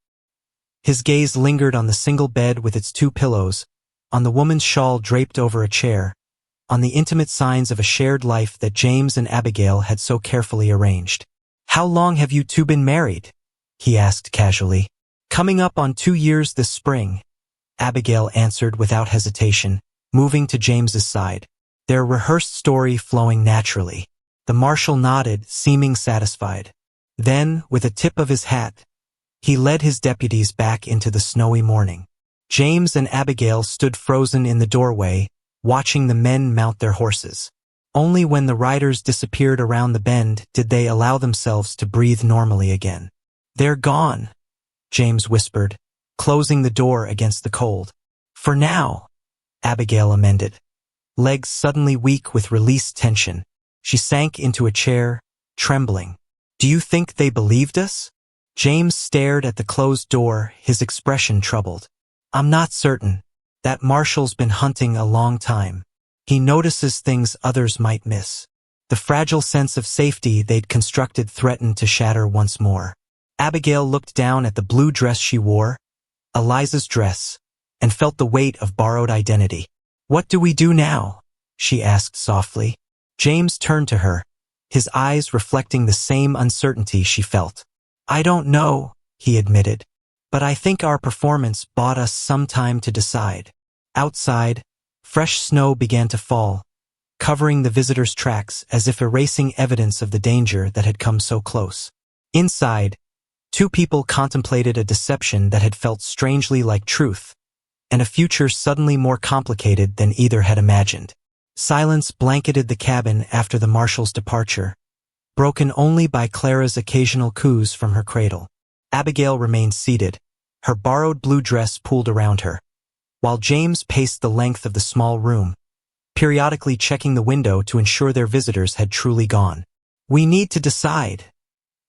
His gaze lingered on the single bed with its 2 pillows, on the woman's shawl draped over a chair, on the intimate signs of a shared life that James and Abigail had so carefully arranged. How long have you two been married? He asked casually. Coming up on 2 years this spring, Abigail answered without hesitation, moving to James's side, their rehearsed story flowing naturally. The marshal nodded, seeming satisfied. Then, with a tip of his hat, he led his deputies back into the snowy morning. James and Abigail stood frozen in the doorway, watching the men mount their horses. Only when the riders disappeared around the bend did they allow themselves to breathe normally again. They're gone, James whispered, closing the door against the cold. For now, Abigail amended. Legs suddenly weak with released tension, she sank into a chair, trembling. Do you think they believed us? James stared at the closed door, his expression troubled. I'm not certain. That marshal's been hunting a long time. He notices things others might miss. The fragile sense of safety they'd constructed threatened to shatter once more. Abigail looked down at the blue dress she wore, Eliza's dress, and felt the weight of borrowed identity. What do we do now? She asked softly. James turned to her, his eyes reflecting the same uncertainty she felt. I don't know, he admitted, but I think our performance bought us some time to decide. Outside, fresh snow began to fall, covering the visitors' tracks as if erasing evidence of the danger that had come so close. Inside, 2 people contemplated a deception that had felt strangely like truth, and a future suddenly more complicated than either had imagined. Silence blanketed the cabin after the marshal's departure, broken only by Clara's occasional coos from her cradle. Abigail remained seated, her borrowed blue dress pulled around her, while James paced the length of the small room, periodically checking the window to ensure their visitors had truly gone. We need to decide,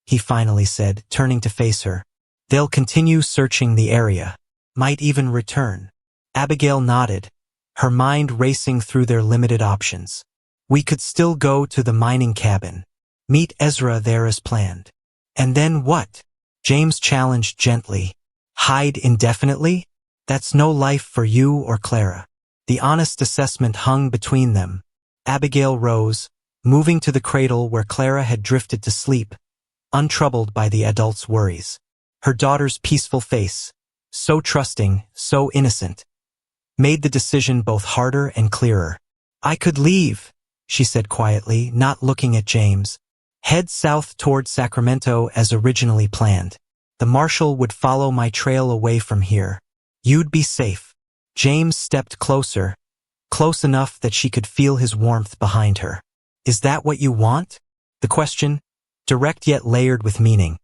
he finally said, turning to face her. They'll continue searching the area. Might even return. Abigail nodded, her mind racing through their limited options. We could still go to the mining cabin. Meet Ezra there as planned. And then what? James challenged gently. Hide indefinitely? That's no life for you or Clara. The honest assessment hung between them. Abigail rose, moving to the cradle where Clara had drifted to sleep, untroubled by the adult's worries. Her daughter's peaceful face, so trusting, so innocent, made the decision both harder and clearer. I could leave, she said quietly, not looking at James. Head south toward Sacramento as originally planned. The marshal would follow my trail away from here. You'd be safe. James stepped closer, close enough that she could feel his warmth behind her. Is that what you want? The question, direct yet layered with meaning,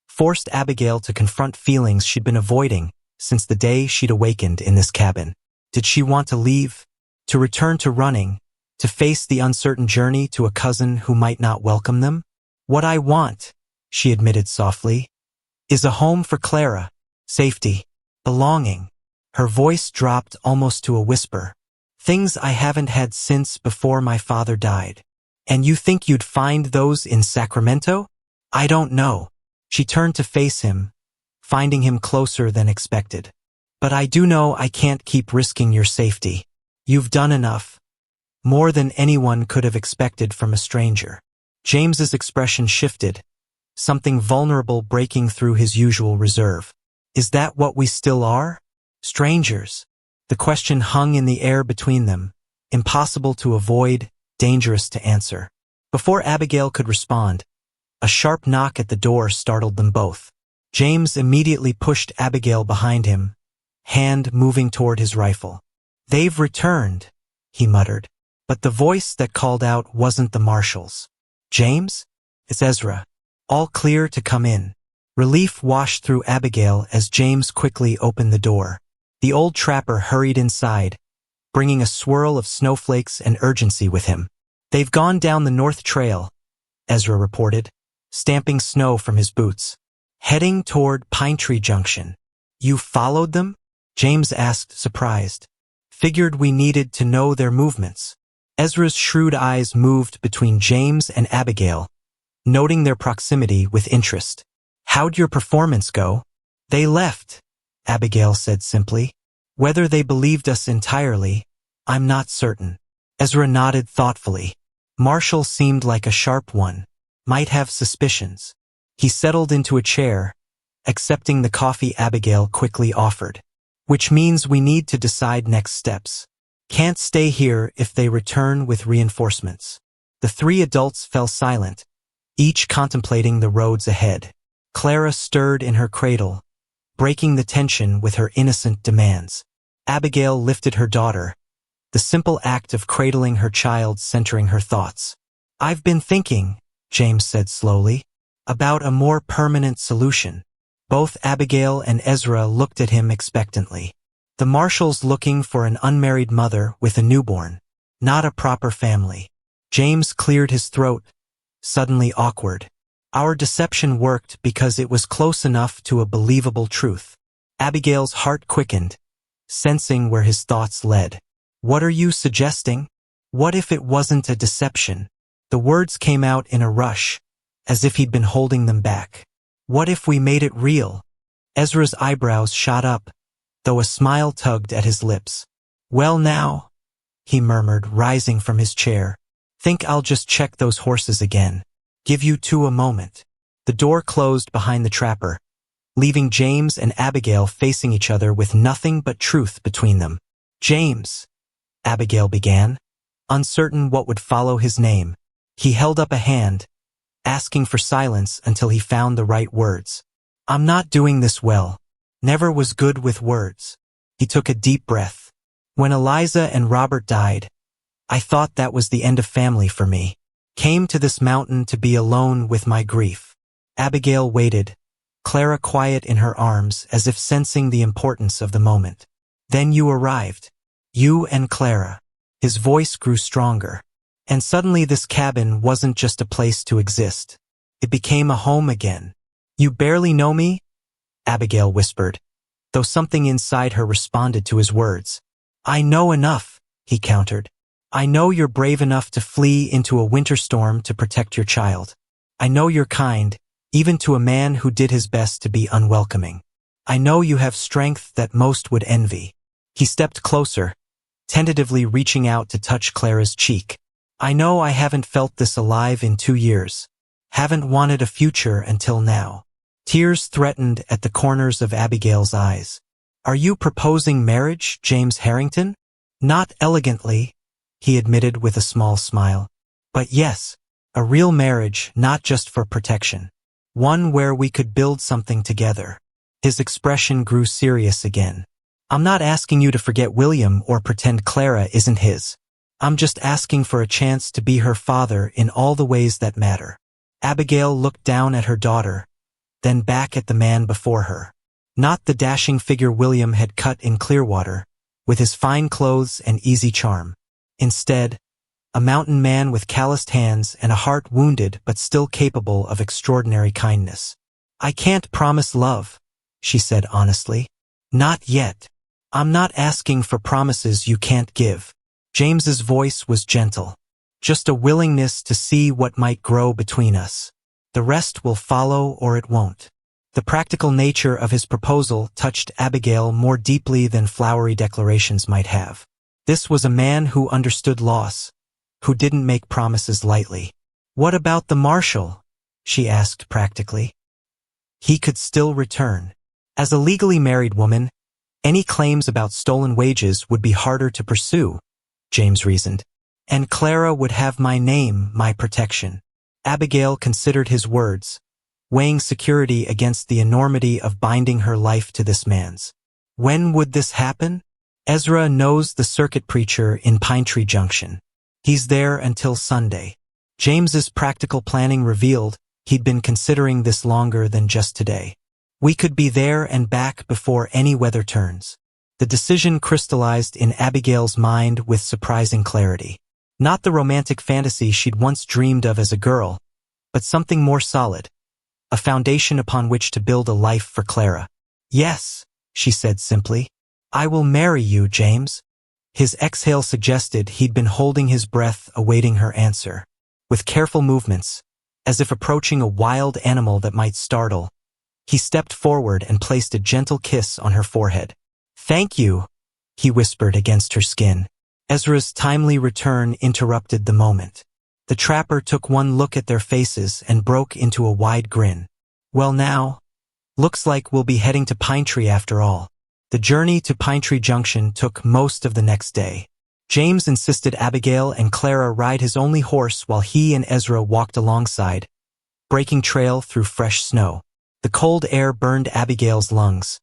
forced Abigail to confront feelings she'd been avoiding since the day she'd awakened in this cabin. Did she want to leave? To return to running? To face the uncertain journey to a cousin who might not welcome them? What I want, she admitted softly, is a home for Clara, safety, belonging. Her voice dropped almost to a whisper. Things I haven't had since before my father died. And you think you'd find those in Sacramento? I don't know. She turned to face him, finding him closer than expected. But I do know I can't keep risking your safety. You've done enough. More than anyone could have expected from a stranger. James's expression shifted, something vulnerable breaking through his usual reserve. Is that what we still are? Strangers? The question hung in the air between them, impossible to avoid, dangerous to answer. Before Abigail could respond, a sharp knock at the door startled them both. James immediately pushed Abigail behind him, hand moving toward his rifle. They've returned, he muttered, but the voice that called out wasn't the marshal's. James? It's Ezra. All clear to come in. Relief washed through Abigail as James quickly opened the door. The old trapper hurried inside, bringing a swirl of snowflakes and urgency with him. They've gone down the north trail, Ezra reported, stamping snow from his boots. Heading toward Pine Tree Junction. You followed them? James asked, surprised. Figured we needed to know their movements. Ezra's shrewd eyes moved between James and Abigail, noting their proximity with interest. How'd your performance go? They left, Abigail said simply. Whether they believed us entirely, I'm not certain. Ezra nodded thoughtfully. Marshall seemed like a sharp one, might have suspicions. He settled into a chair, accepting the coffee Abigail quickly offered. Which means we need to decide next steps. Can't stay here if they return with reinforcements. The three adults fell silent, each contemplating the roads ahead. Clara stirred in her cradle, breaking the tension with her innocent demands. Abigail lifted her daughter, the simple act of cradling her child centering her thoughts. I've been thinking, James said slowly, about a more permanent solution. Both Abigail and Ezra looked at him expectantly. The marshal's looking for an unmarried mother with a newborn, not a proper family. James cleared his throat, suddenly awkward. Our deception worked because it was close enough to a believable truth. Abigail's heart quickened, sensing where his thoughts led. What are you suggesting? What if it wasn't a deception? The words came out in a rush, as if he'd been holding them back. What if we made it real? Ezra's eyebrows shot up, though a smile tugged at his lips. Well now, he murmured, rising from his chair. Think I'll just check those horses again. Give you two a moment. The door closed behind the trapper, leaving James and Abigail facing each other with nothing but truth between them. James, Abigail began, uncertain what would follow his name. He held up a hand, asking for silence until he found the right words. I'm not doing this well. Never was good with words. He took a deep breath. When Eliza and Robert died, I thought that was the end of family for me. Came to this mountain to be alone with my grief. Abigail waited, Clara quiet in her arms as if sensing the importance of the moment. Then you arrived. You and Clara. His voice grew stronger. And suddenly this cabin wasn't just a place to exist. It became a home again. You barely know me? Abigail whispered, though something inside her responded to his words. I know enough, he countered. I know you're brave enough to flee into a winter storm to protect your child. I know you're kind, even to a man who did his best to be unwelcoming. I know you have strength that most would envy. He stepped closer, tentatively reaching out to touch Clara's cheek. I know I haven't felt this alive in 2 years. Haven't wanted a future until now. Tears threatened at the corners of Abigail's eyes. Are you proposing marriage, James Harrington? Not elegantly, he admitted with a small smile. But yes, a real marriage, not just for protection. One where we could build something together. His expression grew serious again. I'm not asking you to forget William or pretend Clara isn't his. I'm just asking for a chance to be her father in all the ways that matter. Abigail looked down at her daughter, then back at the man before her. Not the dashing figure William had cut in Clearwater, with his fine clothes and easy charm. Instead, a mountain man with calloused hands and a heart wounded but still capable of extraordinary kindness. I can't promise love, she said honestly. Not yet. I'm not asking for promises you can't give. James's voice was gentle. Just a willingness to see what might grow between us. The rest will follow or it won't. The practical nature of his proposal touched Abigail more deeply than flowery declarations might have. This was a man who understood loss, who didn't make promises lightly. What about the marshal? She asked practically. He could still return. As a legally married woman, any claims about stolen wages would be harder to pursue, James reasoned. And Clara would have my name, my protection. Abigail considered his words, weighing security against the enormity of binding her life to this man's. When would this happen? Ezra knows the circuit preacher in Pine Tree Junction. He's there until Sunday. James's practical planning revealed he'd been considering this longer than just today. We could be there and back before any weather turns. The decision crystallized in Abigail's mind with surprising clarity. Not the romantic fantasy she'd once dreamed of as a girl, but something more solid, a foundation upon which to build a life for Clara. Yes, she said simply. I will marry you, James. His exhale suggested he'd been holding his breath awaiting her answer. With careful movements, as if approaching a wild animal that might startle, he stepped forward and placed a gentle kiss on her forehead. Thank you, he whispered against her skin. Ezra's timely return interrupted the moment. The trapper took one look at their faces and broke into a wide grin. Well now, looks like we'll be heading to Pine Tree after all. The journey to Pine Tree Junction took most of the next day. James insisted Abigail and Clara ride his only horse while he and Ezra walked alongside, breaking trail through fresh snow. The cold air burned Abigail's lungs,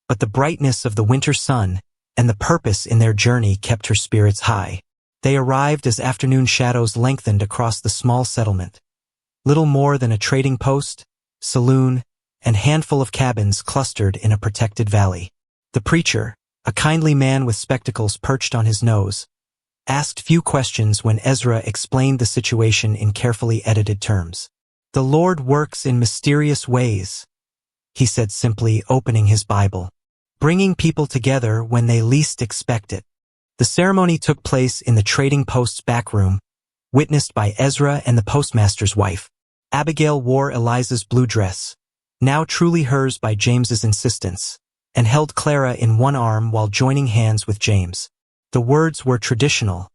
but the brightness of the winter sun and the purpose in their journey kept her spirits high. They arrived as afternoon shadows lengthened across the small settlement. Little more than a trading post, saloon, and handful of cabins clustered in a protected valley. The preacher, a kindly man with spectacles perched on his nose, asked few questions when Ezra explained the situation in carefully edited terms. The Lord works in mysterious ways, he said simply, opening his Bible, bringing people together when they least expect it. The ceremony took place in the trading post's back room, witnessed by Ezra and the postmaster's wife. Abigail wore Eliza's blue dress, now truly hers by James's insistence, and held Clara in one arm while joining hands with James. The words were traditional,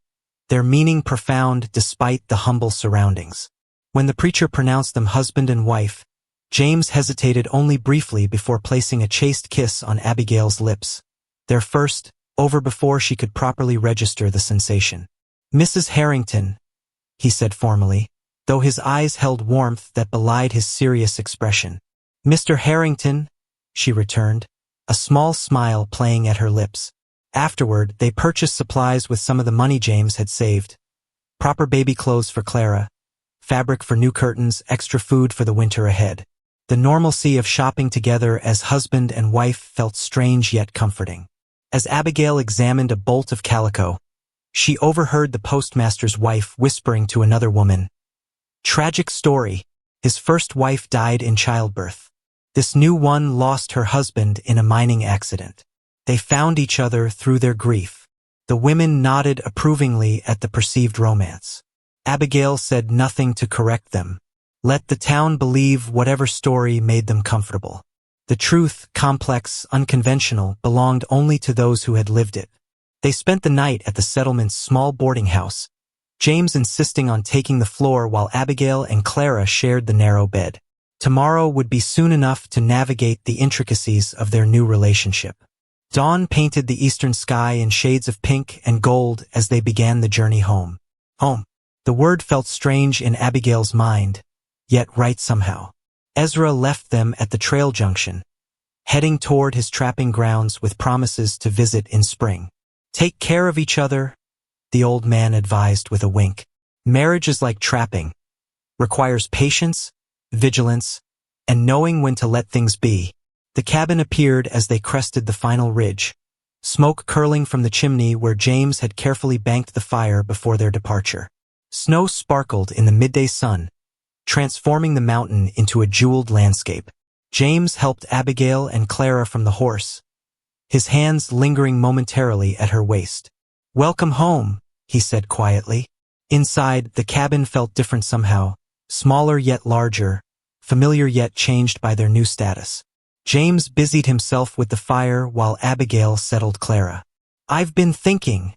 their meaning profound despite the humble surroundings. When the preacher pronounced them husband and wife, James hesitated only briefly before placing a chaste kiss on Abigail's lips, their first, over before she could properly register the sensation. Mrs. Harrington, he said formally, though his eyes held warmth that belied his serious expression. Mr. Harrington, she returned, a small smile playing at her lips. Afterward, they purchased supplies with some of the money James had saved. Proper baby clothes for Clara, fabric for new curtains, extra food for the winter ahead. The normalcy of shopping together as husband and wife felt strange yet comforting. As Abigail examined a bolt of calico, she overheard the postmaster's wife whispering to another woman, "Tragic story. His first wife died in childbirth. This new one lost her husband in a mining accident. They found each other through their grief. The women nodded approvingly at the perceived romance. Abigail said nothing to correct them. Let the town believe whatever story made them comfortable. The truth, complex, unconventional, belonged only to those who had lived it. They spent the night at the settlement's small boarding house, James insisting on taking the floor while Abigail and Clara shared the narrow bed. Tomorrow would be soon enough to navigate the intricacies of their new relationship. Dawn painted the eastern sky in shades of pink and gold as they began the journey home. Home. The word felt strange in Abigail's mind, yet right somehow. Ezra left them at the trail junction, heading toward his trapping grounds with promises to visit in spring. Take care of each other, the old man advised with a wink. Marriage is like trapping, requires patience, vigilance, and knowing when to let things be. The cabin appeared as they crested the final ridge, smoke curling from the chimney where James had carefully banked the fire before their departure. Snow sparkled in the midday sun, transforming the mountain into a jeweled landscape. James helped Abigail and Clara from the horse, his hands lingering momentarily at her waist. "Welcome home," he said quietly. Inside, the cabin felt different somehow, smaller yet larger, familiar yet changed by their new status. James busied himself with the fire while Abigail settled Clara. "I've been thinking,"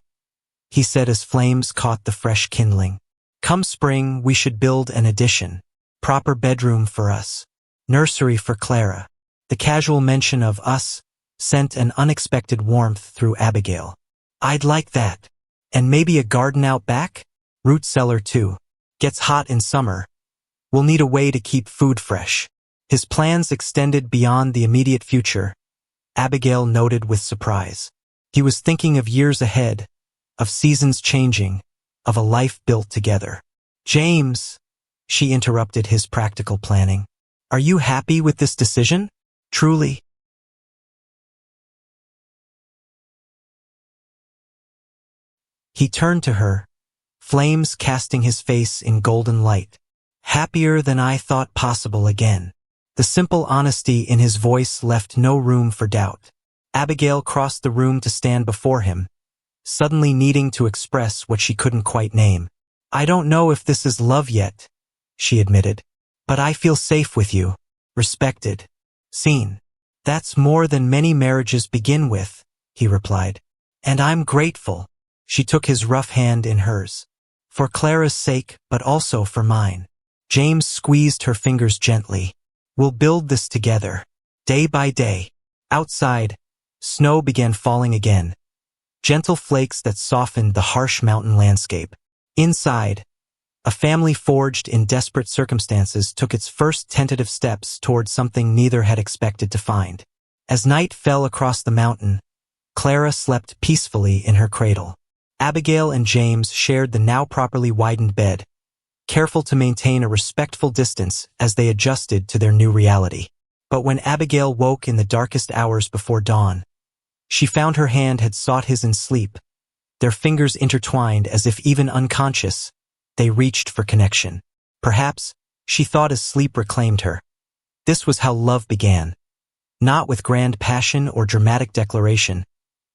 he said as flames caught the fresh kindling. "Come spring, we should build an addition. Proper bedroom for us. Nursery for Clara." The casual mention of us sent an unexpected warmth through Abigail. "I'd like that. And maybe a garden out back? Root cellar too. Gets hot in summer. We'll need a way to keep food fresh." His plans extended beyond the immediate future, Abigail noted with surprise. He was thinking of years ahead, of seasons changing, of a life built together. "James," she interrupted his practical planning, "are you happy with this decision? Truly?" He turned to her, flames casting his face in golden light. "Happier than I thought possible again." The simple honesty in his voice left no room for doubt. Abigail crossed the room to stand before him, suddenly needing to express what she couldn't quite name. "I don't know if this is love yet," she admitted, "but I feel safe with you, respected, seen. That's more than many marriages begin with," he replied. "And I'm grateful." She took his rough hand in hers. "For Clara's sake, but also for mine." James squeezed her fingers gently. "We'll build this together, day by day." Outside, snow began falling again, gentle flakes that softened the harsh mountain landscape. Inside, a family forged in desperate circumstances took its first tentative steps toward something neither had expected to find. As night fell across the mountain, Clara slept peacefully in her cradle. Abigail and James shared the now properly widened bed, careful to maintain a respectful distance as they adjusted to their new reality. But when Abigail woke in the darkest hours before dawn, she found her hand had sought his in sleep, their fingers intertwined as if even unconscious, they reached for connection. Perhaps, she thought as sleep reclaimed her. This was how love began, not with grand passion or dramatic declaration,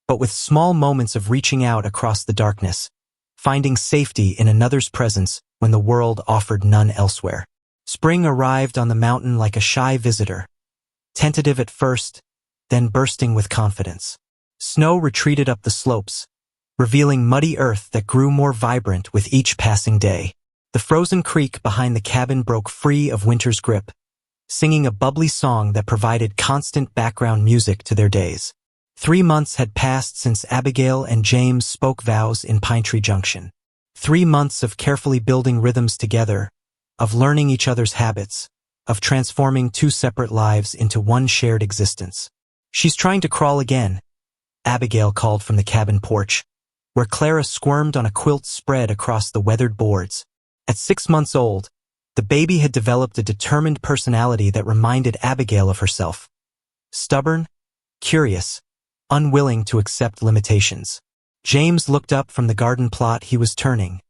but with small moments of reaching out across the darkness, finding safety in another's presence when the world offered none elsewhere. Spring arrived on the mountain like a shy visitor, tentative at first, then bursting with confidence. Snow retreated up the slopes, revealing muddy earth that grew more vibrant with each passing day. The frozen creek behind the cabin broke free of winter's grip, singing a bubbly song that provided constant background music to their days. 3 months had passed since Abigail and James spoke vows in Pine Tree Junction. 3 months of carefully building rhythms together, of learning each other's habits, of transforming 2 separate lives into one shared existence. "She's trying to crawl again," Abigail called from the cabin porch, where Clara squirmed on a quilt spread across the weathered boards. At 6 months old, the baby had developed a determined personality that reminded Abigail of herself. Stubborn, curious, unwilling to accept limitations. James looked up from the garden plot he was turning,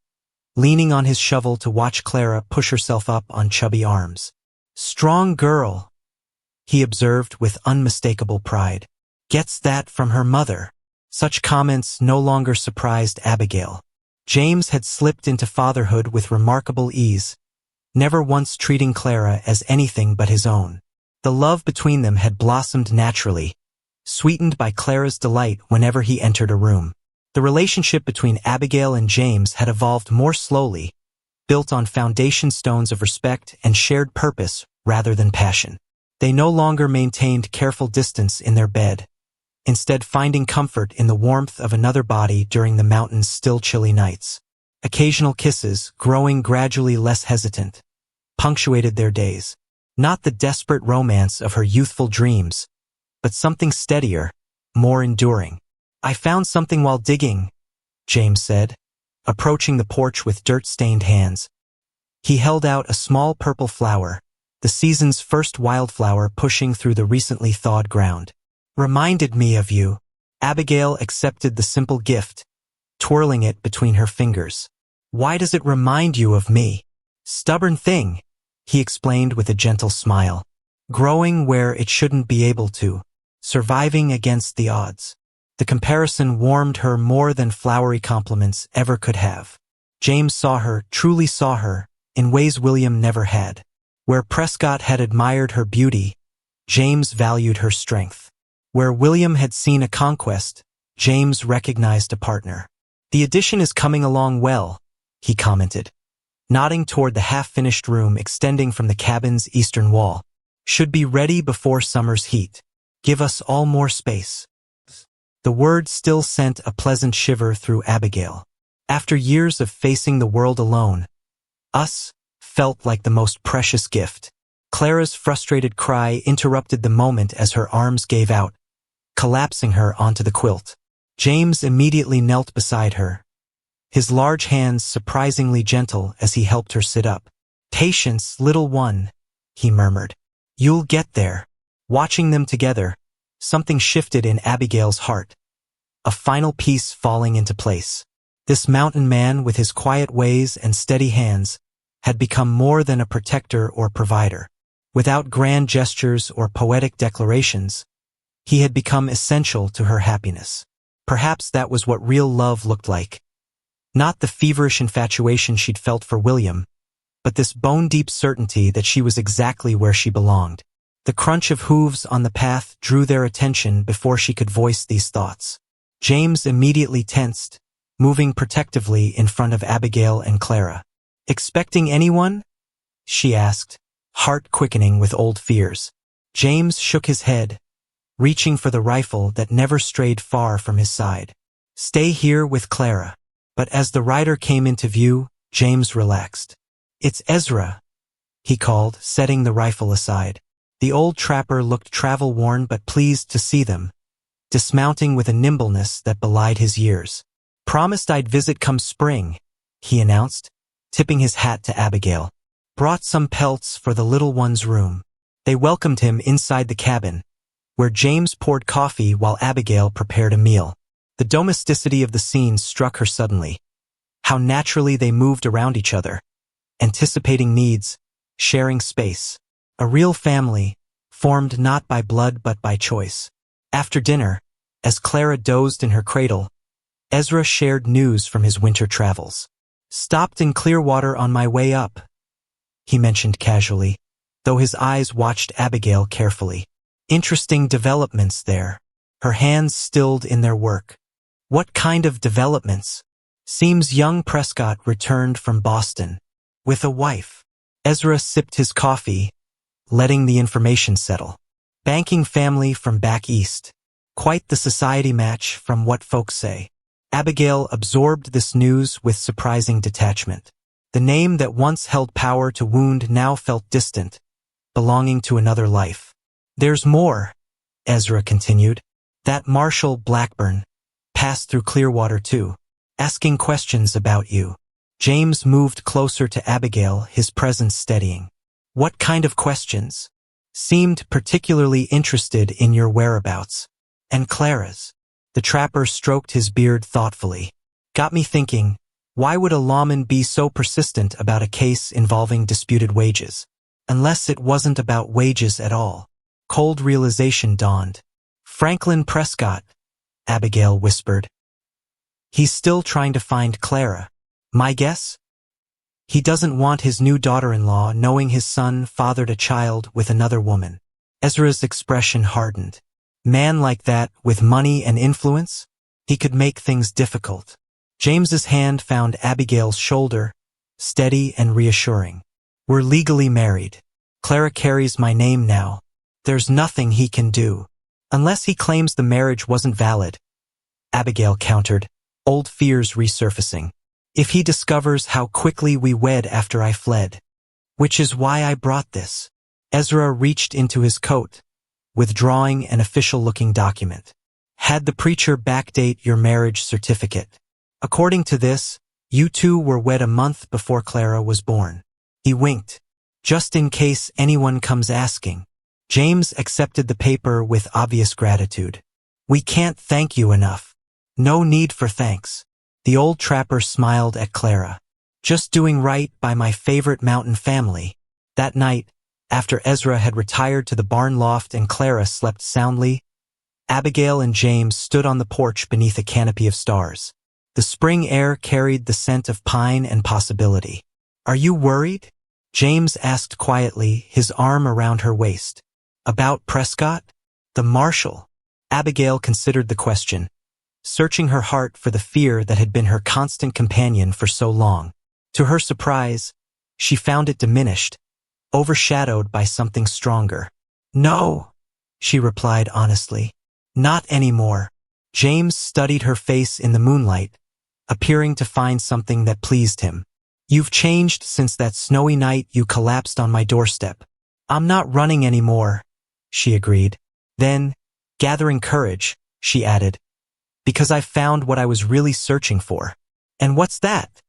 leaning on his shovel to watch Clara push herself up on chubby arms. Strong girl, he observed with unmistakable pride. Gets that from her mother. Such comments no longer surprised Abigail. James had slipped into fatherhood with remarkable ease, never once treating Clara as anything but his own. The love between them had blossomed naturally, sweetened by Clara's delight whenever he entered a room. The relationship between Abigail and James had evolved more slowly, built on foundation stones of respect and shared purpose rather than passion. They no longer maintained careful distance in their bed, instead finding comfort in the warmth of another body during the mountain's still chilly nights. Occasional kisses, growing gradually less hesitant, punctuated their days. Not the desperate romance of her youthful dreams, but something steadier, more enduring. I found something while digging, James said, approaching the porch with dirt-stained hands. He held out a small purple flower, the season's first wildflower pushing through the recently thawed ground. Reminded me of you. Abigail accepted the simple gift, twirling it between her fingers. Why does it remind you of me? Stubborn thing, he explained with a gentle smile. Growing where it shouldn't be able to, surviving against the odds. The comparison warmed her more than flowery compliments ever could have. James saw her, truly saw her, in ways William never had. Where Prescott had admired her beauty, James valued her strength. Where William had seen a conquest, James recognized a partner. The addition is coming along well, he commented, nodding toward the half-finished room extending from the cabin's eastern wall. Should be ready before summer's heat. Give us all more space. The word still sent a pleasant shiver through Abigail. After years of facing the world alone, us felt like the most precious gift. Clara's frustrated cry interrupted the moment as her arms gave out, collapsing her onto the quilt. James immediately knelt beside her, his large hands surprisingly gentle as he helped her sit up. Patience, little one, he murmured. You'll get there. Watching them together, something shifted in Abigail's heart, a final piece falling into place. This mountain man with his quiet ways and steady hands had become more than a protector or provider. Without grand gestures or poetic declarations, he had become essential to her happiness. Perhaps that was what real love looked like. Not the feverish infatuation she'd felt for William, but this bone-deep certainty that she was exactly where she belonged. The crunch of hooves on the path drew their attention before she could voice these thoughts. James immediately tensed, moving protectively in front of Abigail and Clara. Expecting anyone? She asked, heart quickening with old fears. James shook his head, reaching for the rifle that never strayed far from his side. Stay here with Clara. But as the rider came into view, James relaxed. It's Ezra, he called, setting the rifle aside. The old trapper looked travel-worn but pleased to see them, dismounting with a nimbleness that belied his years. Promised I'd visit come spring, he announced, tipping his hat to Abigail. Brought some pelts for the little one's room. They welcomed him inside the cabin, where James poured coffee while Abigail prepared a meal. The domesticity of the scene struck her suddenly. How naturally they moved around each other, anticipating needs, sharing space. A real family, formed not by blood but by choice. After dinner, as Clara dozed in her cradle, Ezra shared news from his winter travels. Stopped in Clearwater on my way up, he mentioned casually, though his eyes watched Abigail carefully. Interesting developments there. Her hands stilled in their work. What kind of developments? Seems young Prescott returned from Boston. With a wife. Ezra sipped his coffee, letting the information settle. Banking family from back east. Quite the society match from what folks say. Abigail absorbed this news with surprising detachment. The name that once held power to wound now felt distant, belonging to another life. There's more, Ezra continued. That Marshal Blackburn passed through Clearwater too, asking questions about you. James moved closer to Abigail, his presence steadying. What kind of questions? Seemed particularly interested in your whereabouts. And Clara's. The trapper stroked his beard thoughtfully. Got me thinking, why would a lawman be so persistent about a case involving disputed wages? Unless it wasn't about wages at all. Cold realization dawned. Franklin Prescott, Abigail whispered. He's still trying to find Clara. My guess? He doesn't want his new daughter-in-law knowing his son fathered a child with another woman. Ezra's expression hardened. Man like that, with money and influence? He could make things difficult. James's hand found Abigail's shoulder, steady and reassuring. We're legally married. Clara carries my name now. There's nothing he can do. Unless he claims the marriage wasn't valid. Abigail countered, old fears resurfacing. If he discovers how quickly we wed after I fled. Which is why I brought this. Ezra reached into his coat, withdrawing an official-looking document. Had the preacher backdate your marriage certificate. According to this, you two were wed a month before Clara was born. He winked. Just in case anyone comes asking. James accepted the paper with obvious gratitude. We can't thank you enough. No need for thanks. The old trapper smiled at Clara. Just doing right by my favorite mountain family. That night, after Ezra had retired to the barn loft and Clara slept soundly, Abigail and James stood on the porch beneath a canopy of stars. The spring air carried the scent of pine and possibility. Are you worried? James asked quietly, his arm around her waist. About Prescott? The marshal? Abigail considered the question, searching her heart for the fear that had been her constant companion for so long. To her surprise, she found it diminished, overshadowed by something stronger. No, she replied honestly. Not anymore. James studied her face in the moonlight, appearing to find something that pleased him. You've changed since that snowy night you collapsed on my doorstep. I'm not running anymore, she agreed. Then, gathering courage, she added, because I found what I was really searching for. And what's that?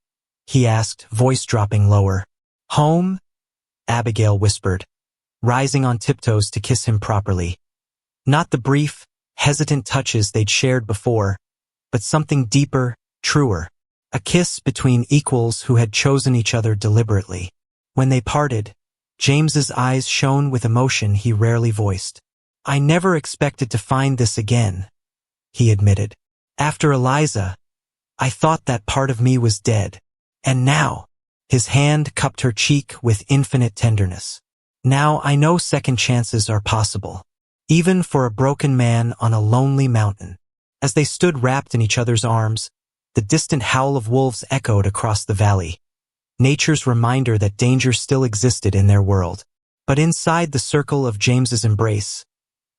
He asked, voice dropping lower. Home? Abigail whispered, rising on tiptoes to kiss him properly. Not the brief, hesitant touches they'd shared before, but something deeper, truer. A kiss between equals who had chosen each other deliberately. When they parted, James's eyes shone with emotion he rarely voiced. I never expected to find this again, he admitted. After Eliza, I thought that part of me was dead. And now, his hand cupped her cheek with infinite tenderness. Now I know second chances are possible, even for a broken man on a lonely mountain. As they stood wrapped in each other's arms, the distant howl of wolves echoed across the valley, nature's reminder that danger still existed in their world. But inside the circle of James's embrace,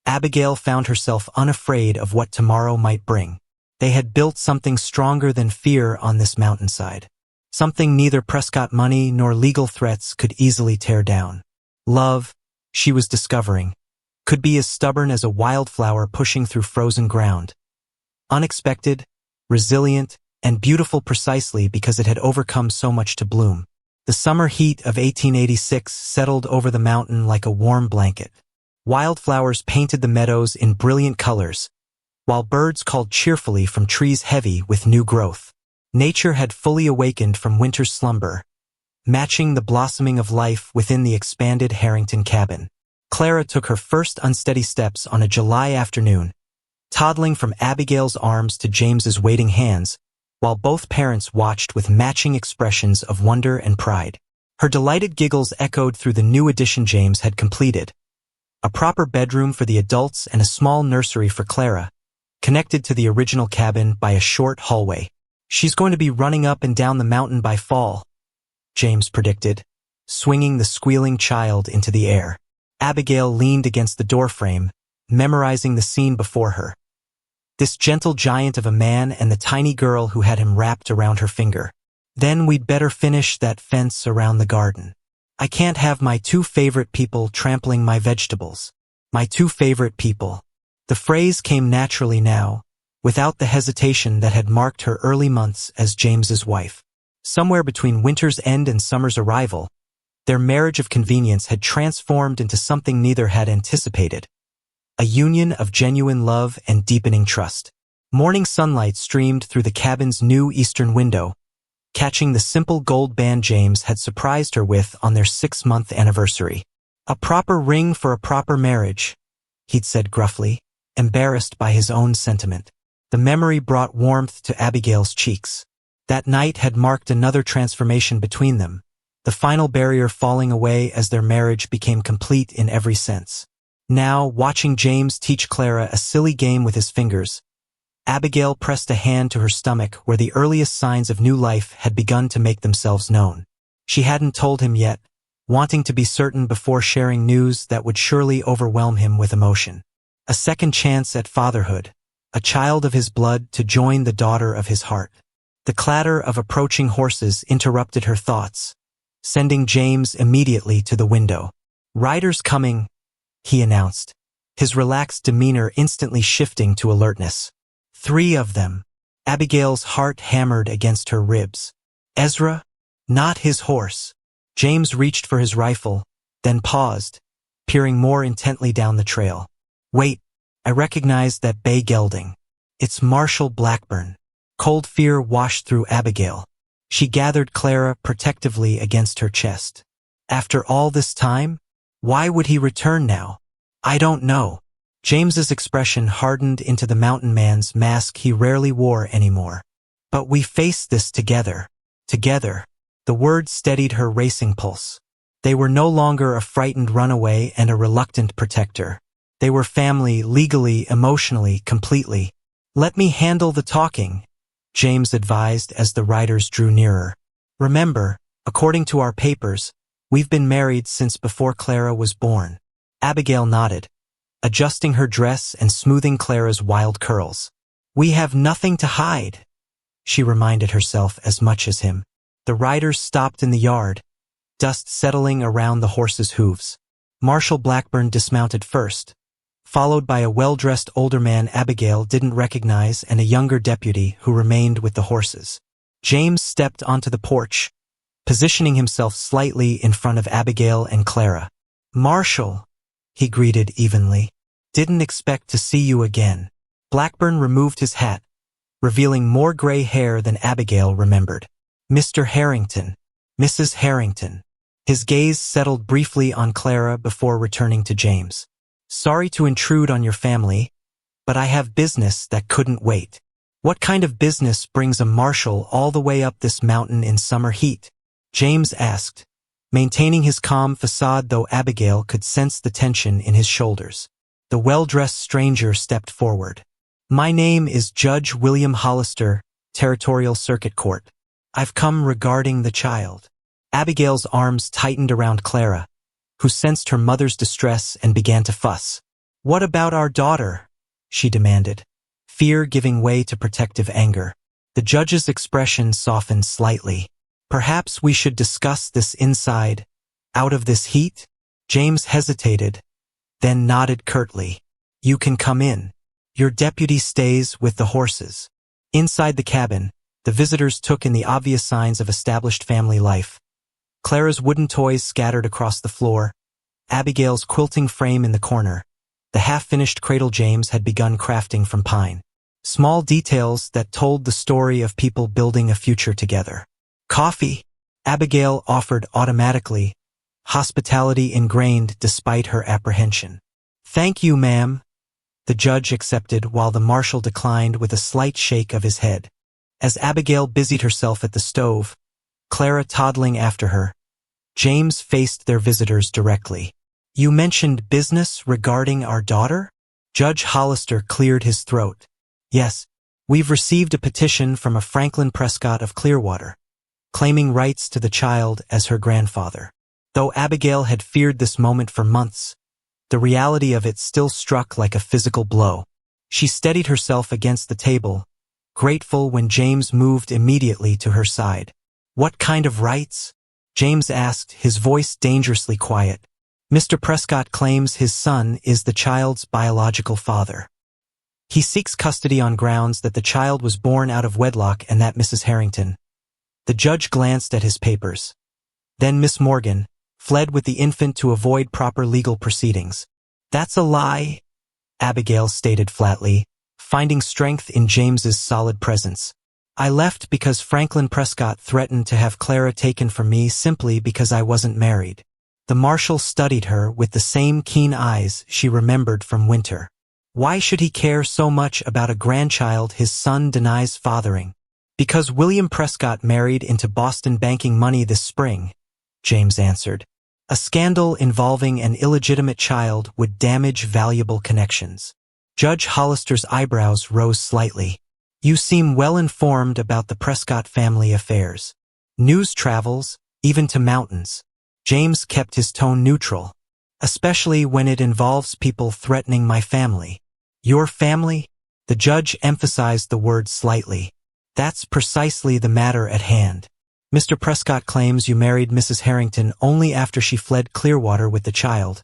Abigail found herself unafraid of what tomorrow might bring. They had built something stronger than fear on this mountainside. Something neither Prescott money nor legal threats could easily tear down. Love, she was discovering, could be as stubborn as a wildflower pushing through frozen ground. Unexpected, resilient, and beautiful precisely because it had overcome so much to bloom. The summer heat of 1886 settled over the mountain like a warm blanket. Wildflowers painted the meadows in brilliant colors, while birds called cheerfully from trees heavy with new growth. Nature had fully awakened from winter's slumber, matching the blossoming of life within the expanded Harrington cabin. Clara took her first unsteady steps on a July afternoon, toddling from Abigail's arms to James's waiting hands, while both parents watched with matching expressions of wonder and pride. Her delighted giggles echoed through the new addition James had completed, a proper bedroom for the adults and a small nursery for Clara, connected to the original cabin by a short hallway. She's going to be running up and down the mountain by fall, James predicted, swinging the squealing child into the air. Abigail leaned against the doorframe, memorizing the scene before her. This gentle giant of a man and the tiny girl who had him wrapped around her finger. Then we'd better finish that fence around the garden. I can't have my two favorite people trampling my vegetables. My two favorite people. The phrase came naturally now, without the hesitation that had marked her early months as James's wife. Somewhere between winter's end and summer's arrival, their marriage of convenience had transformed into something neither had anticipated. A union of genuine love and deepening trust. Morning sunlight streamed through the cabin's new eastern window, catching the simple gold band James had surprised her with on their 6-month anniversary. "A proper ring for a proper marriage," he'd said gruffly, embarrassed by his own sentiment. The memory brought warmth to Abigail's cheeks. That night had marked another transformation between them, the final barrier falling away as their marriage became complete in every sense. Now, watching James teach Clara a silly game with his fingers, Abigail pressed a hand to her stomach where the earliest signs of new life had begun to make themselves known. She hadn't told him yet, wanting to be certain before sharing news that would surely overwhelm him with emotion. A second chance at fatherhood, a child of his blood to join the daughter of his heart. The clatter of approaching horses interrupted her thoughts, sending James immediately to the window. "Riders coming," he announced, his relaxed demeanor instantly shifting to alertness. 3 of them. Abigail's heart hammered against her ribs. Ezra? Not his horse. James reached for his rifle, then paused, peering more intently down the trail. "Wait, I recognized that bay gelding. It's Marshall Blackburn." Cold fear washed through Abigail. She gathered Clara protectively against her chest. After all this time? Why would he return now? "I don't know." James's expression hardened into the mountain man's mask he rarely wore anymore. "But we faced this together. Together." The word steadied her racing pulse. They were no longer a frightened runaway and a reluctant protector. They were family, legally, emotionally, completely. "Let me handle the talking," James advised as the riders drew nearer. "Remember, according to our papers, we've been married since before Clara was born." Abigail nodded, adjusting her dress and smoothing Clara's wild curls. "We have nothing to hide," she reminded herself as much as him. The riders stopped in the yard, dust settling around the horses' hooves. Marshall Blackburn dismounted first, followed by a well-dressed older man Abigail didn't recognize and a younger deputy who remained with the horses. James stepped onto the porch, positioning himself slightly in front of Abigail and Clara. "Marshall," he greeted evenly. "Didn't expect to see you again." Blackburn removed his hat, revealing more gray hair than Abigail remembered. "Mr. Harrington, Mrs. Harrington." His gaze settled briefly on Clara before returning to James. "Sorry to intrude on your family, but I have business that couldn't wait." "What kind of business brings a marshal all the way up this mountain in summer heat?" James asked, maintaining his calm facade though Abigail could sense the tension in his shoulders. The well-dressed stranger stepped forward. "My name is Judge William Hollister, Territorial Circuit Court. I've come regarding the child." Abigail's arms tightened around Clara, who sensed her mother's distress and began to fuss. "What about our daughter?" she demanded, fear giving way to protective anger. The judge's expression softened slightly. "Perhaps we should discuss this inside, out of this heat?" James hesitated, then nodded curtly. "You can come in. Your deputy stays with the horses." Inside the cabin, the visitors took in the obvious signs of established family life. Clara's wooden toys scattered across the floor, Abigail's quilting frame in the corner, the half-finished cradle James had begun crafting from pine. Small details that told the story of people building a future together. "Coffee?" Abigail offered automatically, hospitality ingrained despite her apprehension. "Thank you, ma'am." The judge accepted while the marshal declined with a slight shake of his head. As Abigail busied herself at the stove, Clara toddling after her, James faced their visitors directly. "You mentioned business regarding our daughter?" Judge Hollister cleared his throat. "Yes, we've received a petition from a Franklin Prescott of Clearwater, claiming rights to the child as her grandfather." Though Abigail had feared this moment for months, the reality of it still struck like a physical blow. She steadied herself against the table, grateful when James moved immediately to her side. "What kind of rights?" James asked, his voice dangerously quiet. "Mr. Prescott claims his son is the child's biological father. He seeks custody on grounds that the child was born out of wedlock and that Mrs. Harrington." The judge glanced at his papers. Then Miss Morgan fled with the infant to avoid proper legal proceedings. "That's a lie," Abigail stated flatly, finding strength in James's solid presence. I left because Franklin Prescott threatened to have Clara taken from me simply because I wasn't married. The marshal studied her with the same keen eyes she remembered from winter. Why should he care so much about a grandchild his son denies fathering? Because William Prescott married into Boston banking money this spring, James answered. A scandal involving an illegitimate child would damage valuable connections. Judge Hollister's eyebrows rose slightly. You seem well informed about the Prescott family affairs. News travels, even to mountains. James kept his tone neutral, especially when it involves people threatening my family. Your family? The judge emphasized the word slightly. That's precisely the matter at hand. Mr. Prescott claims you married Mrs. Harrington only after she fled Clearwater with the child,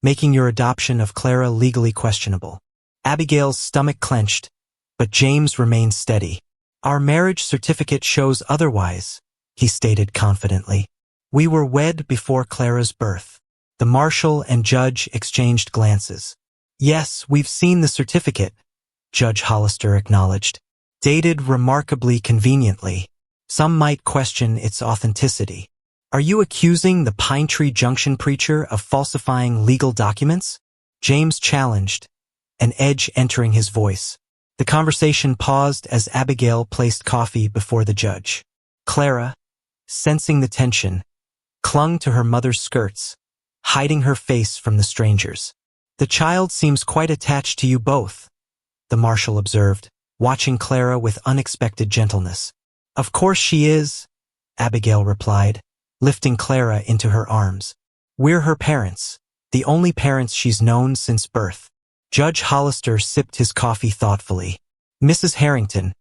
making your adoption of Clara legally questionable. Abigail's stomach clenched, but James remained steady. Our marriage certificate shows otherwise, he stated confidently. We were wed before Clara's birth. The marshal and judge exchanged glances. Yes, we've seen the certificate, Judge Hollister acknowledged. Dated remarkably conveniently. Some might question its authenticity. Are you accusing the Pine Tree Junction preacher of falsifying legal documents? James challenged, an edge entering his voice. The conversation paused as Abigail placed coffee before the judge. Clara, sensing the tension, clung to her mother's skirts, hiding her face from the strangers. The child seems quite attached to you both, the marshal observed, watching Clara with unexpected gentleness. Of course she is, Abigail replied, lifting Clara into her arms. We're her parents, the only parents she's known since birth. Judge Hollister sipped his coffee thoughtfully. Mrs. Harrington,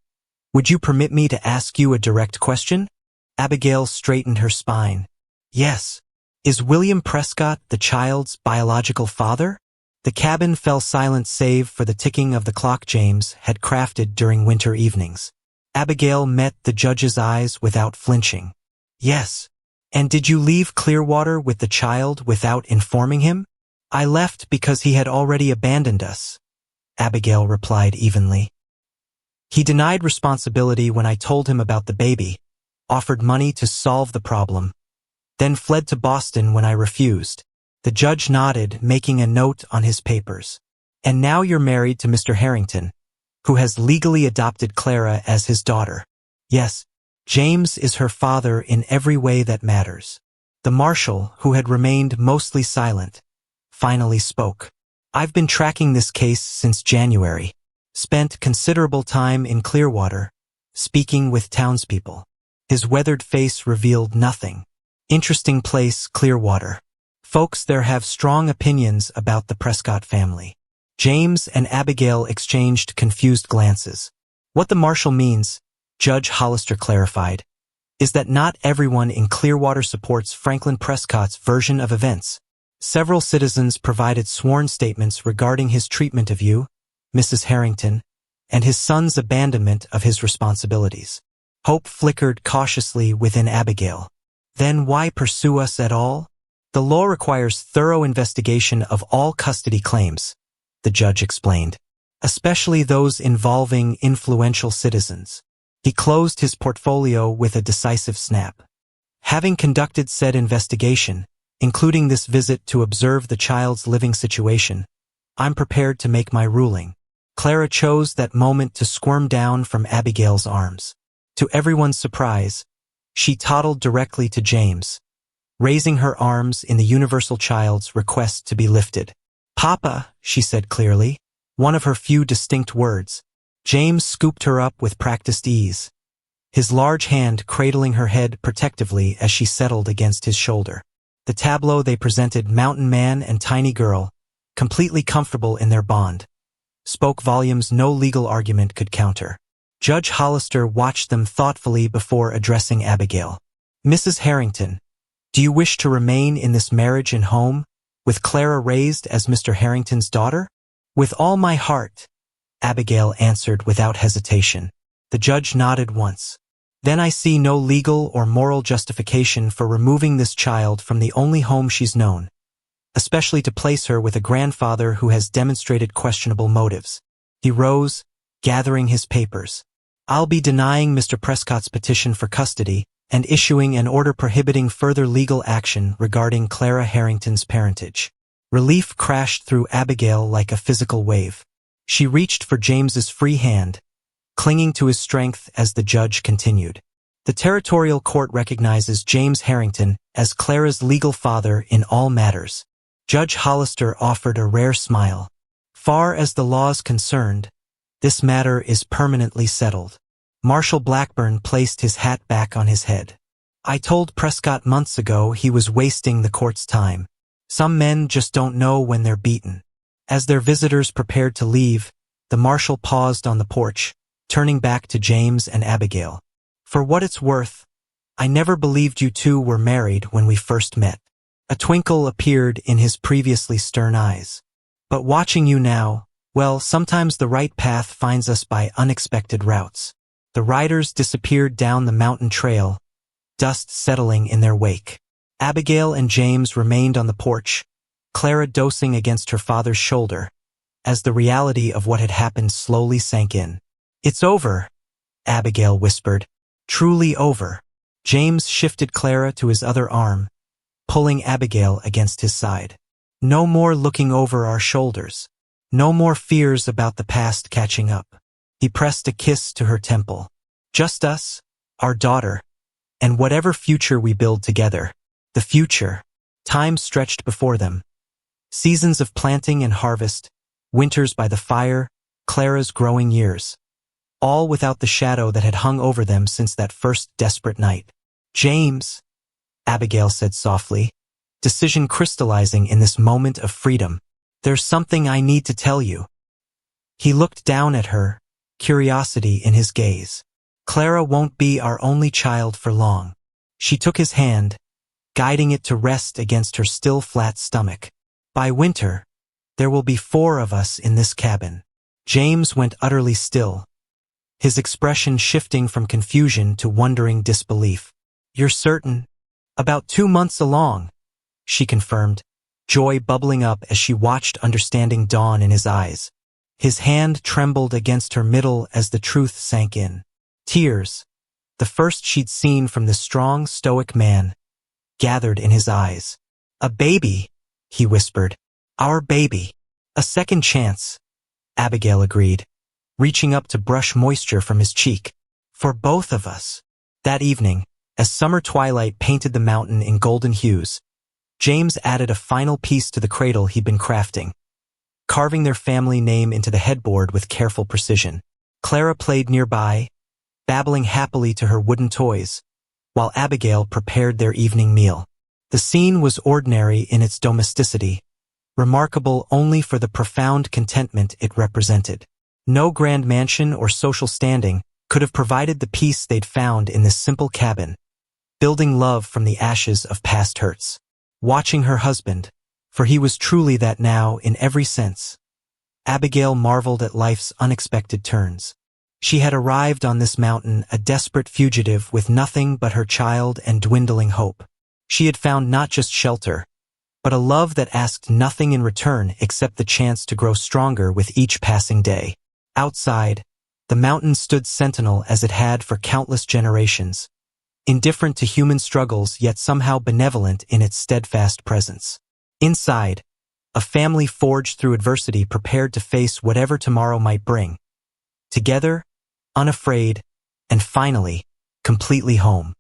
would you permit me to ask you a direct question? Abigail straightened her spine. Yes. Is William Prescott the child's biological father? The cabin fell silent save for the ticking of the clock James had crafted during winter evenings. Abigail met the judge's eyes without flinching. Yes. And did you leave Clearwater with the child without informing him? I left because he had already abandoned us, Abigail replied evenly. He denied responsibility when I told him about the baby, offered money to solve the problem, then fled to Boston when I refused. The judge nodded, making a note on his papers. And now you're married to Mr. Harrington, who has legally adopted Clara as his daughter. Yes, James is her father in every way that matters. The marshal, who had remained mostly silent, finally spoke. I've been tracking this case since January. Spent considerable time in Clearwater, speaking with townspeople. His weathered face revealed nothing. Interesting place, Clearwater. Folks there have strong opinions about the Prescott family. James and Abigail exchanged confused glances. What the marshal means, Judge Hollister clarified, is that not everyone in Clearwater supports Franklin Prescott's version of events. Several citizens provided sworn statements regarding his treatment of you, Mrs. Harrington, and his son's abandonment of his responsibilities. Hope flickered cautiously within Abigail. Then why pursue us at all? The law requires thorough investigation of all custody claims, the judge explained, especially those involving influential citizens. He closed his portfolio with a decisive snap. Having conducted said investigation, including this visit to observe the child's living situation, I'm prepared to make my ruling. Clara chose that moment to squirm down from Abigail's arms. To everyone's surprise, she toddled directly to James, raising her arms in the universal child's request to be lifted. Papa, she said clearly, one of her few distinct words. James scooped her up with practiced ease, his large hand cradling her head protectively as she settled against his shoulder. The tableau they presented, mountain man and tiny girl, completely comfortable in their bond, spoke volumes no legal argument could counter. Judge Hollister watched them thoughtfully before addressing Abigail. Mrs. Harrington, do you wish to remain in this marriage and home, with Clara raised as Mr. Harrington's daughter? With all my heart, Abigail answered without hesitation. The judge nodded once. Then I see no legal or moral justification for removing this child from the only home she's known, especially to place her with a grandfather who has demonstrated questionable motives. He rose, gathering his papers. I'll be denying Mr. Prescott's petition for custody and issuing an order prohibiting further legal action regarding Clara Harrington's parentage. Relief crashed through Abigail like a physical wave. She reached for James's free hand, clinging to his strength as the judge continued. The territorial court recognizes James Harrington as Clara's legal father in all matters. Judge Hollister offered a rare smile. Far as the law's concerned, this matter is permanently settled. Marshal Blackburn placed his hat back on his head. I told Prescott months ago he was wasting the court's time. Some men just don't know when they're beaten. As their visitors prepared to leave, the marshal paused on the porch, turning back to James and Abigail. For what it's worth, I never believed you two were married when we first met. A twinkle appeared in his previously stern eyes. But watching you now, well, sometimes the right path finds us by unexpected routes. The riders disappeared down the mountain trail, dust settling in their wake. Abigail and James remained on the porch, Clara dosing against her father's shoulder, as the reality of what had happened slowly sank in. It's over, Abigail whispered. Truly over. James shifted Clara to his other arm, pulling Abigail against his side. No more looking over our shoulders. No more fears about the past catching up. He pressed a kiss to her temple. Just us, our daughter, and whatever future we build together. The future. Time stretched before them. Seasons of planting and harvest, winters by the fire, Clara's growing years. All without the shadow that had hung over them since that first desperate night. James, Abigail said softly, decision crystallizing in this moment of freedom. There's something I need to tell you. He looked down at her, curiosity in his gaze. Clara won't be our only child for long. She took his hand, guiding it to rest against her still flat stomach. By winter, there will be 4 of us in this cabin. James went utterly still, his expression shifting from confusion to wondering disbelief. You're certain? About 2 months along, she confirmed, joy bubbling up as she watched understanding dawn in his eyes. His hand trembled against her middle as the truth sank in. Tears, the first she'd seen from this strong, stoic man, gathered in his eyes. A baby, he whispered. Our baby. A second chance, Abigail agreed, reaching up to brush moisture from his cheek. For both of us. That evening, as summer twilight painted the mountain in golden hues, James added a final piece to the cradle he'd been crafting, carving their family name into the headboard with careful precision. Clara played nearby, babbling happily to her wooden toys, while Abigail prepared their evening meal. The scene was ordinary in its domesticity, remarkable only for the profound contentment it represented. No grand mansion or social standing could have provided the peace they'd found in this simple cabin, building love from the ashes of past hurts. Watching her husband, for he was truly that now in every sense, Abigail marveled at life's unexpected turns. She had arrived on this mountain a desperate fugitive with nothing but her child and dwindling hope. She had found not just shelter, but a love that asked nothing in return except the chance to grow stronger with each passing day. Outside, the mountain stood sentinel as it had for countless generations, indifferent to human struggles yet somehow benevolent in its steadfast presence. Inside, a family forged through adversity prepared to face whatever tomorrow might bring. Together, unafraid, and finally, completely home.